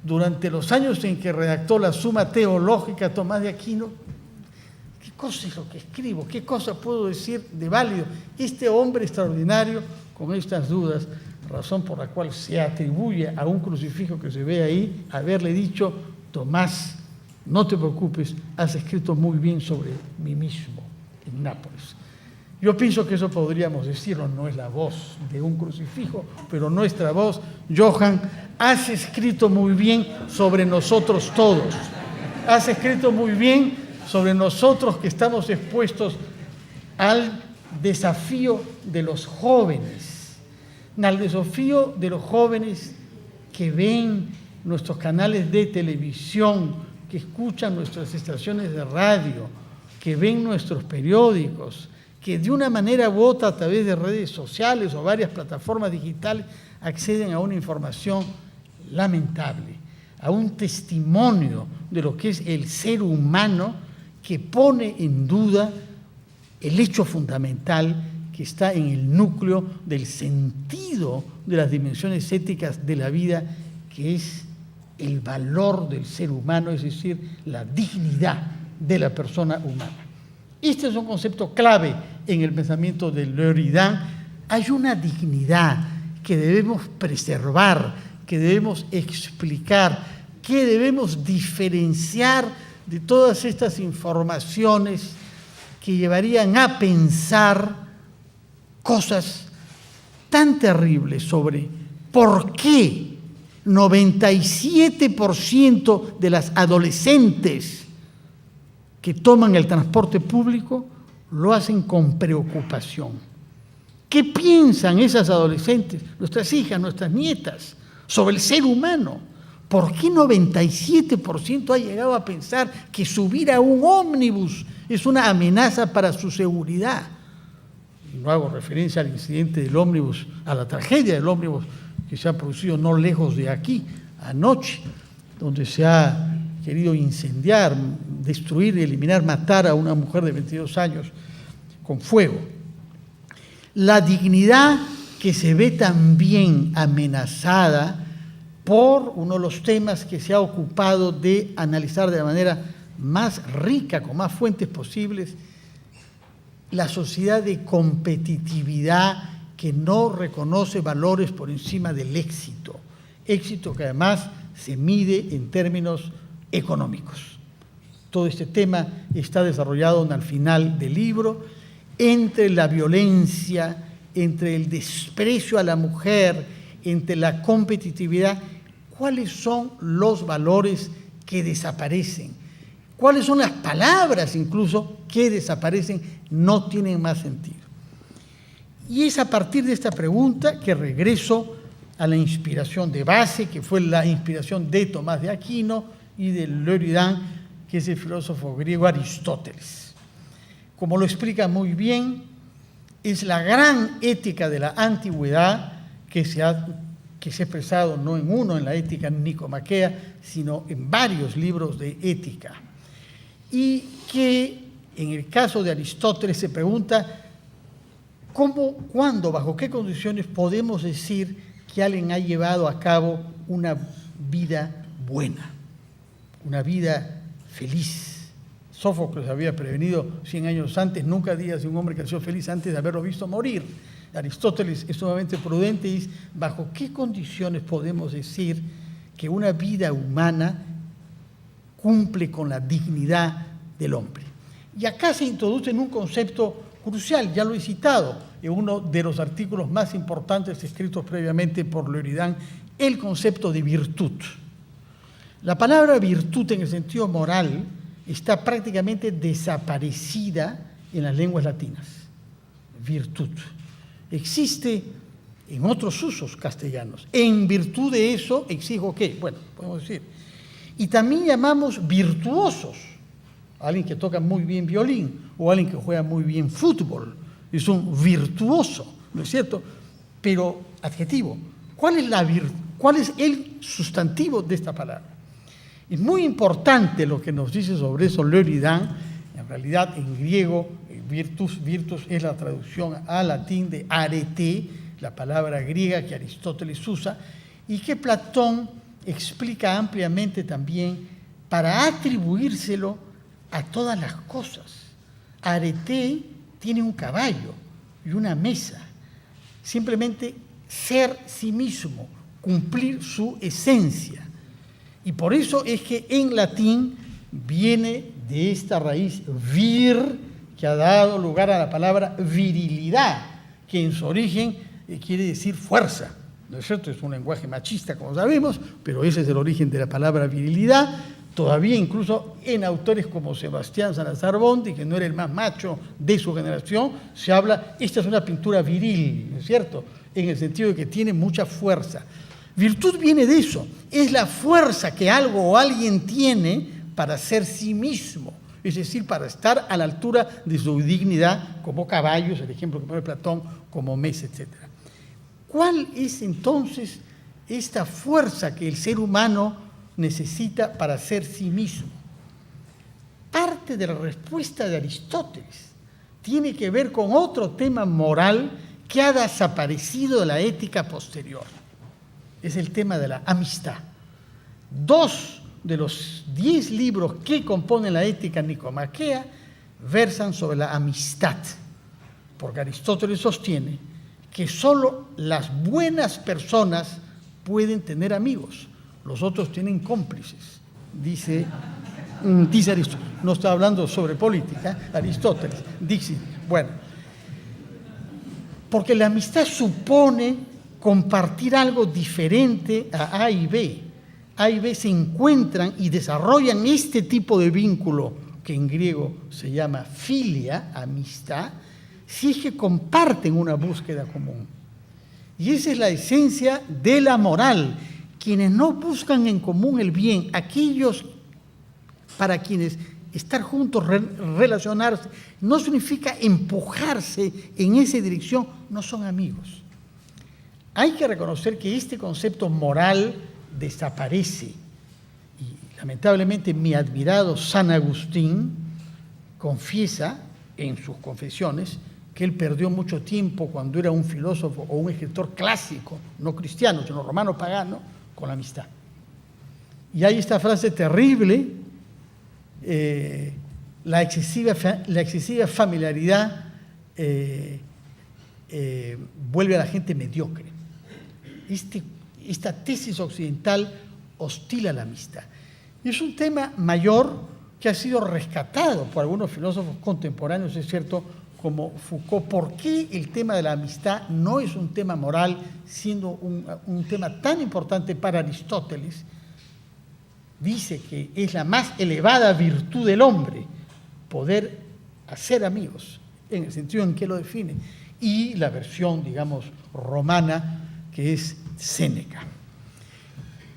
Speaker 4: Durante los años en que redactó la Suma Teológica Tomás de Aquino, ¿qué cosa es lo que escribo? ¿Qué cosa puedo decir de válido? Este hombre extraordinario, con estas dudas, razón por la cual se atribuye a un crucifijo que se ve ahí, haberle dicho: Tomás, no te preocupes, has escrito muy bien sobre mí mismo en Nápoles. Yo pienso que eso podríamos decirlo, no es la voz de un crucifijo, pero nuestra voz. Johann, has escrito muy bien sobre nosotros todos. Has escrito muy bien sobre nosotros que estamos expuestos al desafío de los jóvenes, al desafío de los jóvenes que ven nuestros canales de televisión, que escuchan nuestras estaciones de radio, que ven nuestros periódicos, que de una manera u otra a través de redes sociales o varias plataformas digitales acceden a una información lamentable, a un testimonio de lo que es el ser humano, que pone en duda el hecho fundamental que está en el núcleo del sentido de las dimensiones éticas de la vida, que es el valor del ser humano, es decir, la dignidad de la persona humana. Este es un concepto clave en el pensamiento de Leuridan. Hay una dignidad que debemos preservar, que debemos explicar, que debemos diferenciar de todas estas informaciones que llevarían a pensar cosas tan terribles sobre por qué 97% de las adolescentes que toman el transporte público lo hacen con preocupación. ¿Qué piensan esas adolescentes, nuestras hijas, nuestras nietas, sobre el ser humano? ¿Por qué 97% ha llegado a pensar que subir a un ómnibus es una amenaza para su seguridad? No hago referencia al incidente del ómnibus, a la tragedia del ómnibus que se ha producido no lejos de aquí, anoche, donde se ha querido incendiar, destruir, eliminar, matar a una mujer de 22 años con fuego. La dignidad que se ve también amenazada por uno de los temas que se ha ocupado de analizar de la manera más rica, con más fuentes posibles, la sociedad de competitividad que no reconoce valores por encima del éxito, éxito que además se mide en términos económicos. Todo este tema está desarrollado al final del libro, entre la violencia, entre el desprecio a la mujer, entre la competitividad. ¿Cuáles son los valores que desaparecen? ¿Cuáles son las palabras incluso que desaparecen, no tienen más sentido? Y es a partir de esta pregunta que regreso a la inspiración de base, que fue la inspiración de Tomás de Aquino y de Leuridan, que es el filósofo griego Aristóteles. Como lo explica muy bien, es la gran ética de la antigüedad que se ha expresado no en uno, en la Ética Nicomaquea, sino en varios libros de ética. Y que en el caso de Aristóteles se pregunta cómo, cuándo, bajo qué condiciones podemos decir que alguien ha llevado a cabo una vida buena, una vida feliz. Sófocles había prevenido 100 años antes: nunca digas de un hombre que ha sido feliz antes de haberlo visto morir. Aristóteles es sumamente prudente y dice: ¿bajo qué condiciones podemos decir que una vida humana cumple con la dignidad del hombre. Y acá se introduce en un concepto crucial, ya lo he citado en uno de los artículos más importantes escritos previamente por Loredan, el concepto de virtud. La palabra virtud en el sentido moral está prácticamente desaparecida en las lenguas latinas. Virtud. Existe en otros usos castellanos. En virtud de eso exijo qué. Bueno, podemos decir. Y también llamamos virtuosos a alguien que toca muy bien violín o a alguien que juega muy bien fútbol. Es un virtuoso, ¿no es cierto? Pero, adjetivo, ¿cuál es el sustantivo de esta palabra? Es muy importante lo que nos dice sobre eso Loredan. En realidad, en griego, virtus es la traducción al latín de arete, la palabra griega que Aristóteles usa, y que Platón explica ampliamente también para atribuírselo a todas las cosas. Arete tiene un caballo y una mesa. Simplemente ser sí mismo, cumplir su esencia. Y por eso es que en latín viene de esta raíz vir, que ha dado lugar a la palabra virilidad, que en su origen quiere decir fuerza. ¿No es cierto? Es un lenguaje machista, como sabemos, pero ese es el origen de la palabra virilidad. Todavía incluso en autores como Sebastián Salazar Bondy, que no era el más macho de su generación, se habla, esta es una pintura viril, ¿no es cierto? En el sentido de que tiene mucha fuerza. Virtud viene de eso, es la fuerza que algo o alguien tiene para ser sí mismo, es decir, para estar a la altura de su dignidad, como caballos, el ejemplo que pone Platón, como mesa, etc. ¿Cuál es entonces esta fuerza que el ser humano necesita para ser sí mismo? Parte de la respuesta de Aristóteles tiene que ver con otro tema moral que ha desaparecido de la ética posterior. Es el tema de la amistad. 2 de los 10 libros que componen la ética nicomaquea versan sobre la amistad, porque Aristóteles sostiene que solo las buenas personas pueden tener amigos, los otros tienen cómplices, dice Aristóteles. No está hablando sobre política, Aristóteles dice, bueno, porque la amistad supone compartir algo diferente a A y B. A y B se encuentran y desarrollan este tipo de vínculo que en griego se llama filia, amistad, si es que comparten una búsqueda común. Y esa es la esencia de la moral. Quienes no buscan en común el bien, aquellos para quienes estar juntos, relacionarse, no significa empujarse en esa dirección, no son amigos. Hay que reconocer que este concepto moral desaparece. Y lamentablemente mi admirado San Agustín confiesa en sus confesiones que él perdió mucho tiempo cuando era un filósofo o un escritor clásico, no cristiano, sino romano pagano, con la amistad. Y hay esta frase terrible, la excesiva familiaridad vuelve a la gente mediocre. Esta tesis occidental hostila a la amistad. Y es un tema mayor que ha sido rescatado por algunos filósofos contemporáneos, es cierto, como Foucault. ¿Por qué el tema de la amistad no es un tema moral, siendo un tema tan importante para Aristóteles? Dice que es la más elevada virtud del hombre, poder hacer amigos, en el sentido en que lo define. Y la versión, digamos, romana, que es Séneca.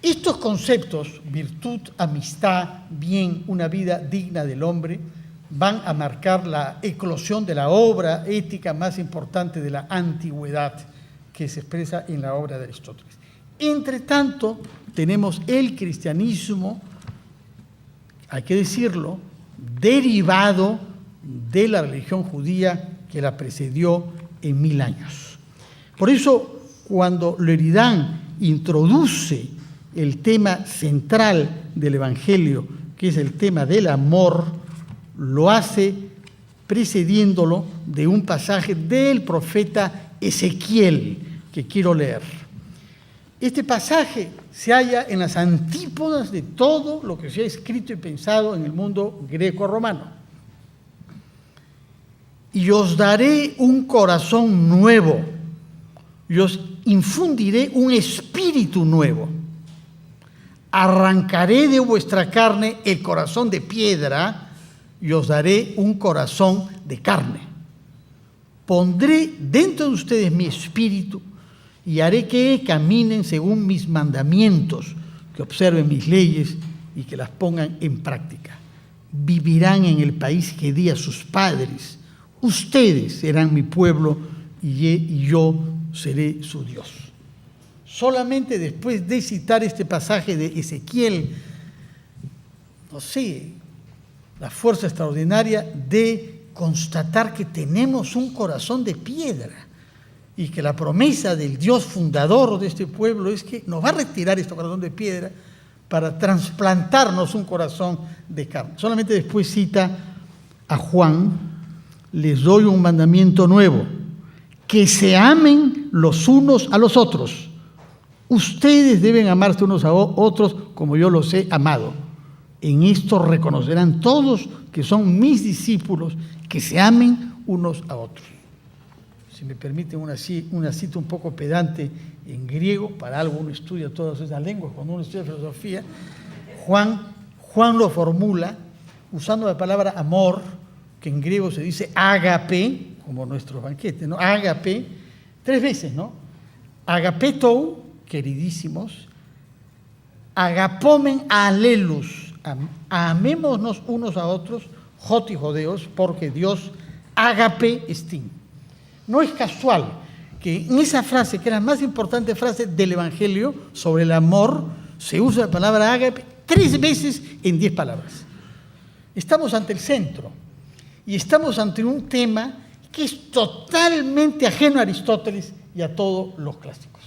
Speaker 4: Estos conceptos, virtud, amistad, bien, una vida digna del hombre, van a marcar la eclosión de la obra ética más importante de la antigüedad, que se expresa en la obra de Aristóteles. Entre tanto, tenemos el cristianismo, hay que decirlo, derivado de la religión judía que la precedió en 1000 años. Por eso, cuando Loredan introduce el tema central del Evangelio, que es el tema del amor, lo hace precediéndolo de un pasaje del profeta Ezequiel, que quiero leer. Este pasaje se halla en las antípodas de todo lo que se ha escrito y pensado en el mundo greco-romano. Y os daré un corazón nuevo, y os infundiré un espíritu nuevo. Arrancaré de vuestra carne el corazón de piedra y os daré un corazón de carne. Pondré dentro de ustedes mi espíritu y haré que caminen según mis mandamientos, que observen mis leyes y que las pongan en práctica. Vivirán en el país que di a sus padres. Ustedes serán mi pueblo y yo seré su Dios. Solamente después de citar este pasaje de Ezequiel, no sé, la fuerza extraordinaria de constatar que tenemos un corazón de piedra y que la promesa del Dios fundador de este pueblo es que nos va a retirar este corazón de piedra para trasplantarnos un corazón de carne. Solamente después cita a Juan: les doy un mandamiento nuevo, que se amen los unos a los otros. Ustedes deben amarse unos a otros como yo los he amado. En esto reconocerán todos que son mis discípulos, que se amen unos a otros. Si me permiten una cita un poco pedante en griego, para algo uno estudia todas esas lenguas, cuando uno estudia filosofía, Juan lo formula usando la palabra amor, que en griego se dice agape, como nuestro banquete, ¿no? Agape, 3 veces, ¿no? Agapetou, queridísimos, agapomen alelus, amémonos unos a otros, joti jodeos, porque Dios agape estim. No es casual que en esa frase, que es la más importante frase del Evangelio sobre el amor, se usa la palabra agape 3 veces en 10 palabras. Estamos ante el centro y estamos ante un tema que es totalmente ajeno a Aristóteles y a todos los clásicos.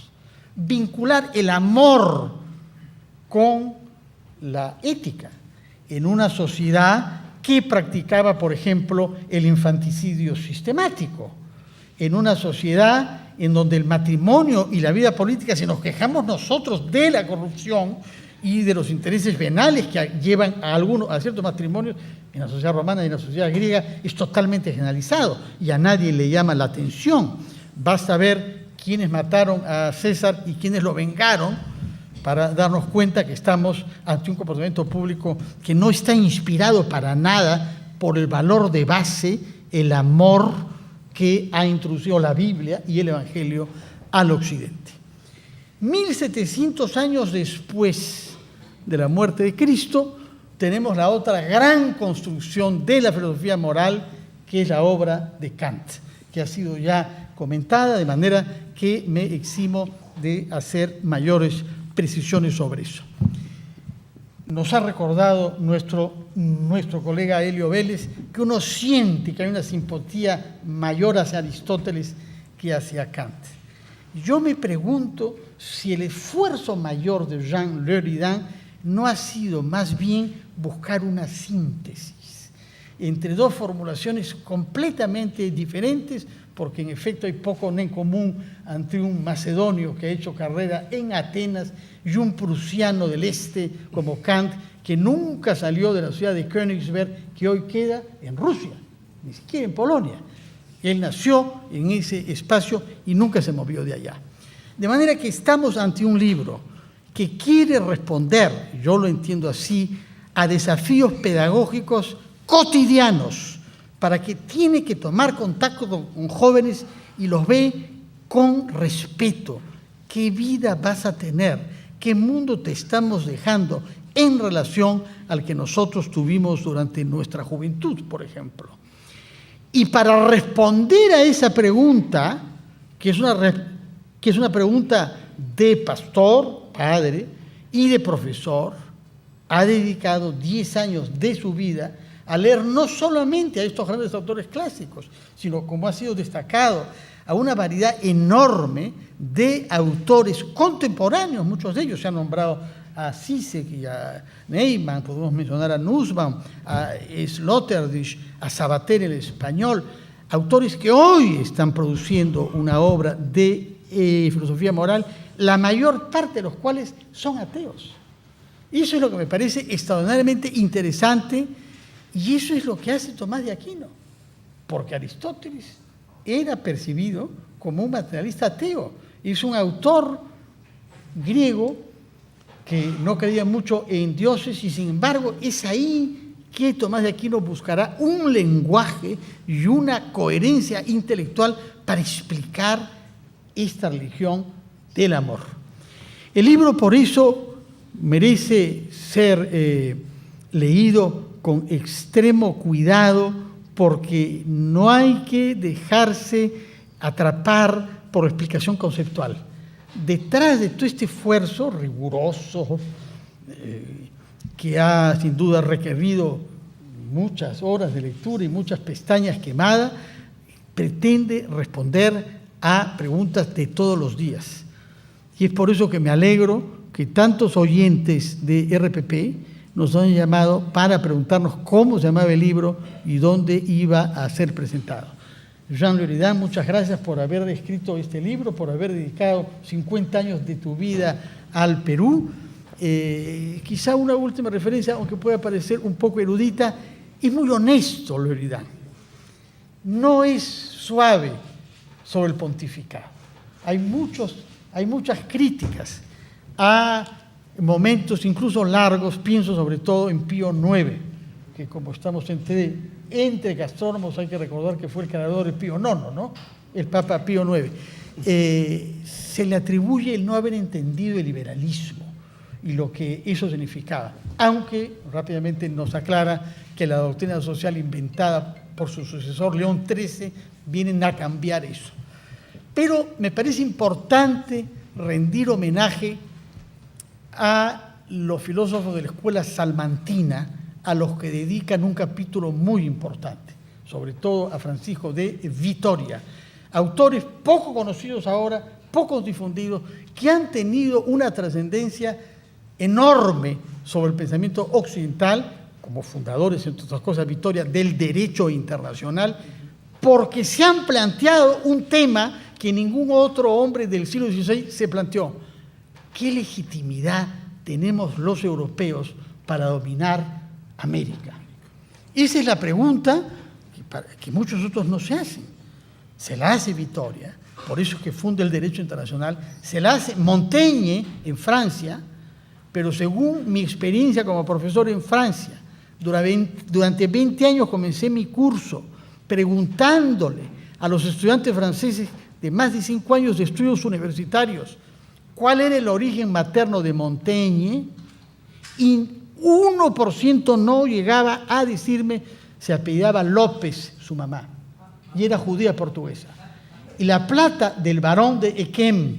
Speaker 4: Vincular el amor con la ética en una sociedad que practicaba, por ejemplo, el infanticidio sistemático, en una sociedad en donde el matrimonio y la vida política, si nos quejamos nosotros de la corrupción y de los intereses venales que llevan a ciertos matrimonios, en la sociedad romana y en la sociedad griega, es totalmente generalizado y a nadie le llama la atención. Basta ver quiénes mataron a César y quiénes lo vengaron para darnos cuenta que estamos ante un comportamiento público que no está inspirado para nada por el valor de base, el amor que ha introducido la Biblia y el Evangelio al occidente. 1700 años después de la muerte de Cristo, tenemos la otra gran construcción de la filosofía moral, que es la obra de Kant, que ha sido ya comentada, de manera que me eximo de hacer mayores precisiones sobre eso. Nos ha recordado nuestro colega Helio Vélez que uno siente que hay una simpatía mayor hacia Aristóteles que hacia Kant. Yo me pregunto si el esfuerzo mayor de Jean Leuridan no ha sido más bien buscar una síntesis entre 2 formulaciones completamente diferentes, porque en efecto hay poco en común entre un macedonio que ha hecho carrera en Atenas y un prusiano del este como Kant, que nunca salió de la ciudad de Königsberg, que hoy queda en Rusia, ni siquiera en Polonia. Él nació en ese espacio y nunca se movió de allá. De manera que estamos ante un libro que quiere responder, yo lo entiendo así, a desafíos pedagógicos cotidianos, para que tiene que tomar contacto con jóvenes y los ve con respeto. ¿Qué vida vas a tener? ¿Qué mundo te estamos dejando en relación al que nosotros tuvimos durante nuestra juventud, por ejemplo? Y para responder a esa pregunta, que es una pregunta de pastor, padre, y de profesor, ha dedicado 10 años de su vida a leer no solamente a estos grandes autores clásicos, sino, como ha sido destacado, a una variedad enorme de autores contemporáneos. Muchos de ellos se han nombrado a Zizek y a Neyman, podemos mencionar a Nussbaum, a Sloterdijk, a Sabater el español, autores que hoy están produciendo una obra de filosofía moral, la mayor parte de los cuales son ateos. Y eso es lo que me parece extraordinariamente interesante, y eso es lo que hace Tomás de Aquino, porque Aristóteles era percibido como un materialista ateo. Es un autor griego que no creía mucho en dioses, y sin embargo es ahí que Tomás de Aquino buscará un lenguaje y una coherencia intelectual para explicar esta religión del amor. El libro, por eso, merece ser leído con extremo cuidado, porque no hay que dejarse atrapar por explicación conceptual. Detrás de todo este esfuerzo riguroso, que ha sin duda requerido muchas horas de lectura y muchas pestañas quemadas, pretende responder a preguntas de todos los días. Y es por eso que me alegro que tantos oyentes de RPP nos han llamado para preguntarnos cómo se llamaba el libro y dónde iba a ser presentado. Jean Luridan, muchas gracias por haber escrito este libro, por haber dedicado 50 años de tu vida al Perú. Quizá una última referencia, aunque pueda parecer un poco erudita, es muy honesto Luridan. No es suave sobre el pontificado. Hay muchas críticas a momentos incluso largos, pienso sobre todo en Pío IX, que como estamos entre gastrónomos hay que recordar que fue el creador de Pío IX, ¿no? El Papa Pío IX. Se le atribuye el no haber entendido el liberalismo y lo que eso significaba, aunque rápidamente nos aclara que la doctrina social inventada por su sucesor León XIII vienen a cambiar eso. Pero me parece importante rendir homenaje a los filósofos de la escuela salmantina, a los que dedican un capítulo muy importante, sobre todo a Francisco de Vitoria, autores poco conocidos ahora, poco difundidos, que han tenido una trascendencia enorme sobre el pensamiento occidental, como fundadores, entre otras cosas, Vitoria, del derecho internacional, porque se han planteado un tema que ningún otro hombre del siglo XVI se planteó. ¿Qué legitimidad tenemos los europeos para dominar América? Esa es la pregunta que muchos otros no se hacen. Se la hace Vitoria, por eso es que funda el derecho internacional, se la hace Montaigne en Francia, pero según mi experiencia como profesor en Francia, durante 20 años comencé mi curso preguntándole a los estudiantes franceses de más de 5 años de estudios universitarios cuál era el origen materno de Montaigne, y 1% no llegaba a decirme, se apellidaba López, su mamá, y era judía portuguesa. Y la plata del barón de Equem,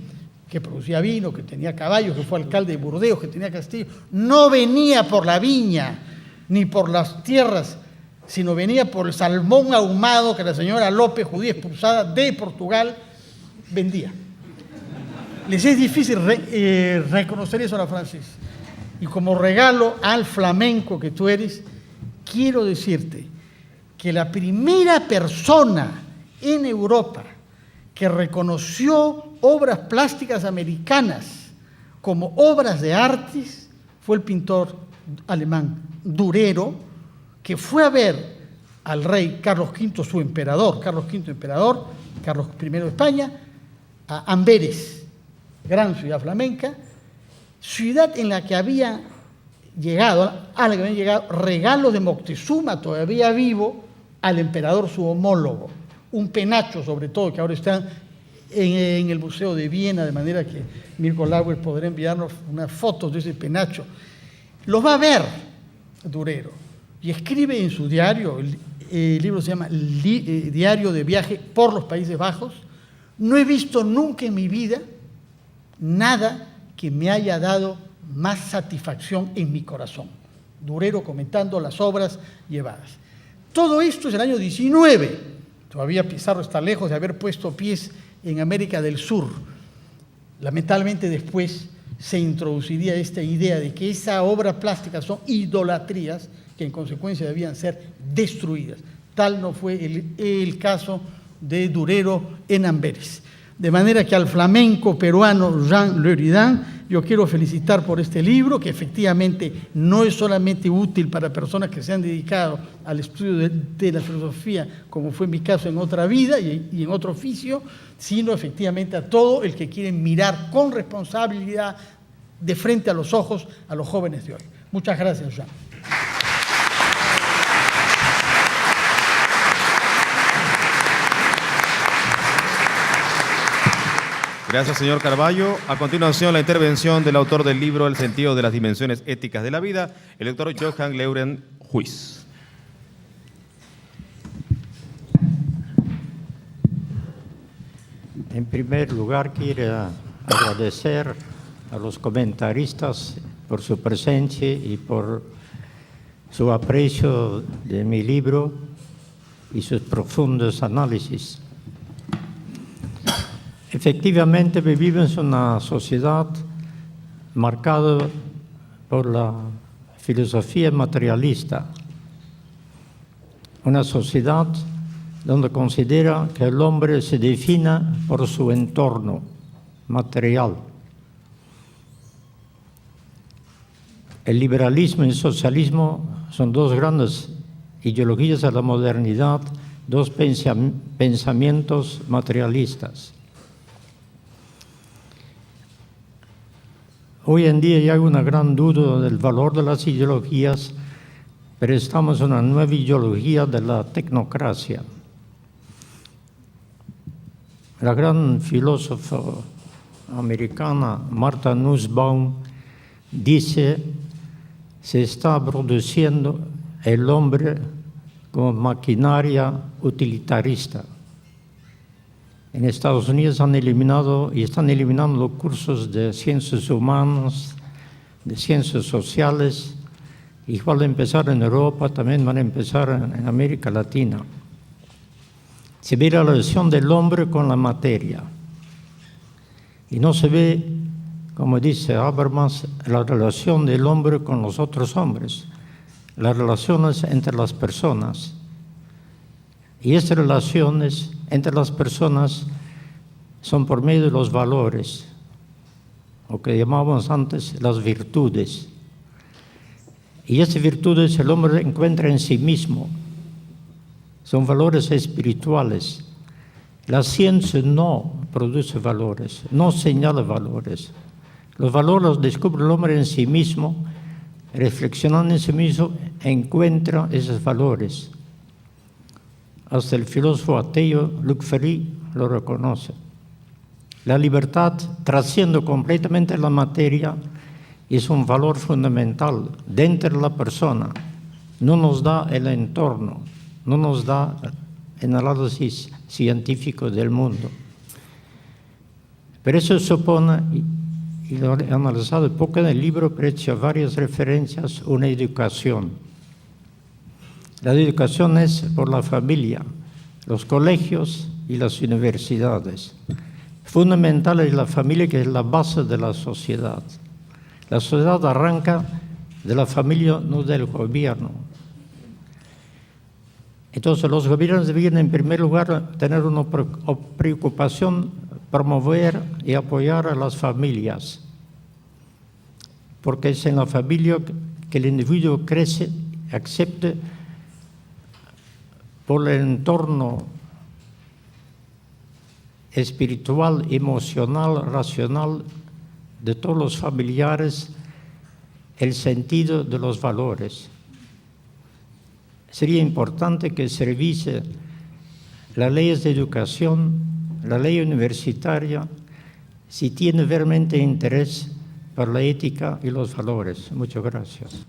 Speaker 4: que producía vino, que tenía caballos, que fue alcalde de Burdeos, que tenía castillo, no venía por la viña ni por las tierras, sino venía por el salmón ahumado que la señora López, judía expulsada de Portugal, vendía. Les es difícil reconocer eso a la francesa. Y como regalo al flamenco que tú eres, quiero decirte que la primera persona en Europa que reconoció obras plásticas americanas como obras de artes fue el pintor alemán Durero, que fue a ver al rey Carlos V, su emperador, Carlos V emperador, Carlos I de España, a Amberes, gran ciudad flamenca, ciudad en la que habían llegado, regalos de Moctezuma todavía vivo al emperador su homólogo, un penacho sobre todo que ahora está en el Museo de Viena, de manera que Mirko Lauer podrá enviarnos unas fotos de ese penacho. Los va a ver Durero y escribe en su diario, el libro se llama Diario de viaje por los Países Bajos: no he visto nunca en mi vida nada que me haya dado más satisfacción en mi corazón. Durero comentando las obras llevadas. Todo esto es el año 19. Todavía Pizarro está lejos de haber puesto pies en América del Sur. Lamentablemente después se introduciría esta idea de que esa obra plástica son idolatrías que en consecuencia debían ser destruidas. Tal no fue el caso de Durero en Amberes. De manera que al flamenco peruano Jean Leridan yo quiero felicitar por este libro, que efectivamente no es solamente útil para personas que se han dedicado al estudio de la filosofía, como fue mi caso en otra vida y en otro oficio, sino efectivamente a todo el que quiere mirar con responsabilidad de frente a los ojos a los jóvenes de hoy. Muchas gracias, Jean.
Speaker 1: Gracias, señor Carballo. A continuación, la intervención del autor del libro El sentido de las dimensiones éticas de la vida, el doctor Johan Leuren Huis.
Speaker 5: En primer lugar, quiero agradecer a los comentaristas por su presencia y por su aprecio de mi libro y sus profundos análisis. Efectivamente, vivimos en una sociedad marcada por la filosofía materialista, una sociedad donde considera que el hombre se define por su entorno material. El liberalismo y el socialismo son dos grandes ideologías de la modernidad, dos pensamientos materialistas. Hoy en día ya hay una gran duda del valor de las ideologías, pero estamos en una nueva ideología de la tecnocracia. La gran filósofa americana Martha Nussbaum dice: se está produciendo el hombre como maquinaria utilitarista. En Estados Unidos han eliminado y están eliminando los cursos de ciencias humanas, de ciencias sociales. Igual de empezar en Europa, también van a empezar en América Latina. Se ve la relación del hombre con la materia. Y no se ve, como dice Habermas, la relación del hombre con los otros hombres, las relaciones entre las personas. Y esas relaciones entre las personas son por medio de los valores, o que llamábamos antes las virtudes. Y esas virtudes el hombre encuentra en sí mismo. Son valores espirituales. La ciencia no produce valores, no señala valores. Los valores los descubre el hombre en sí mismo, reflexionando en sí mismo, encuentra esos valores. Hasta el filósofo ateo Luc Ferry lo reconoce. La libertad trasciende completamente la materia y es un valor fundamental dentro de la persona. No nos da el entorno, no nos da el análisis científico del mundo. Pero eso supone, y lo he analizado poco en el libro, pero he hecho varias referencias, una educación. La educación es por la familia, los colegios y las universidades. Fundamental es la familia, que es la base de la sociedad. La sociedad arranca de la familia, no del gobierno. Entonces los gobiernos deberían en primer lugar tener una preocupación, promover y apoyar a las familias. Porque es en la familia que el individuo crece, acepte por el entorno espiritual, emocional, racional de todos los familiares, el sentido de los valores. Sería importante que se revise las leyes de educación, la ley universitaria, si tiene realmente interés por la ética y los valores. Muchas gracias.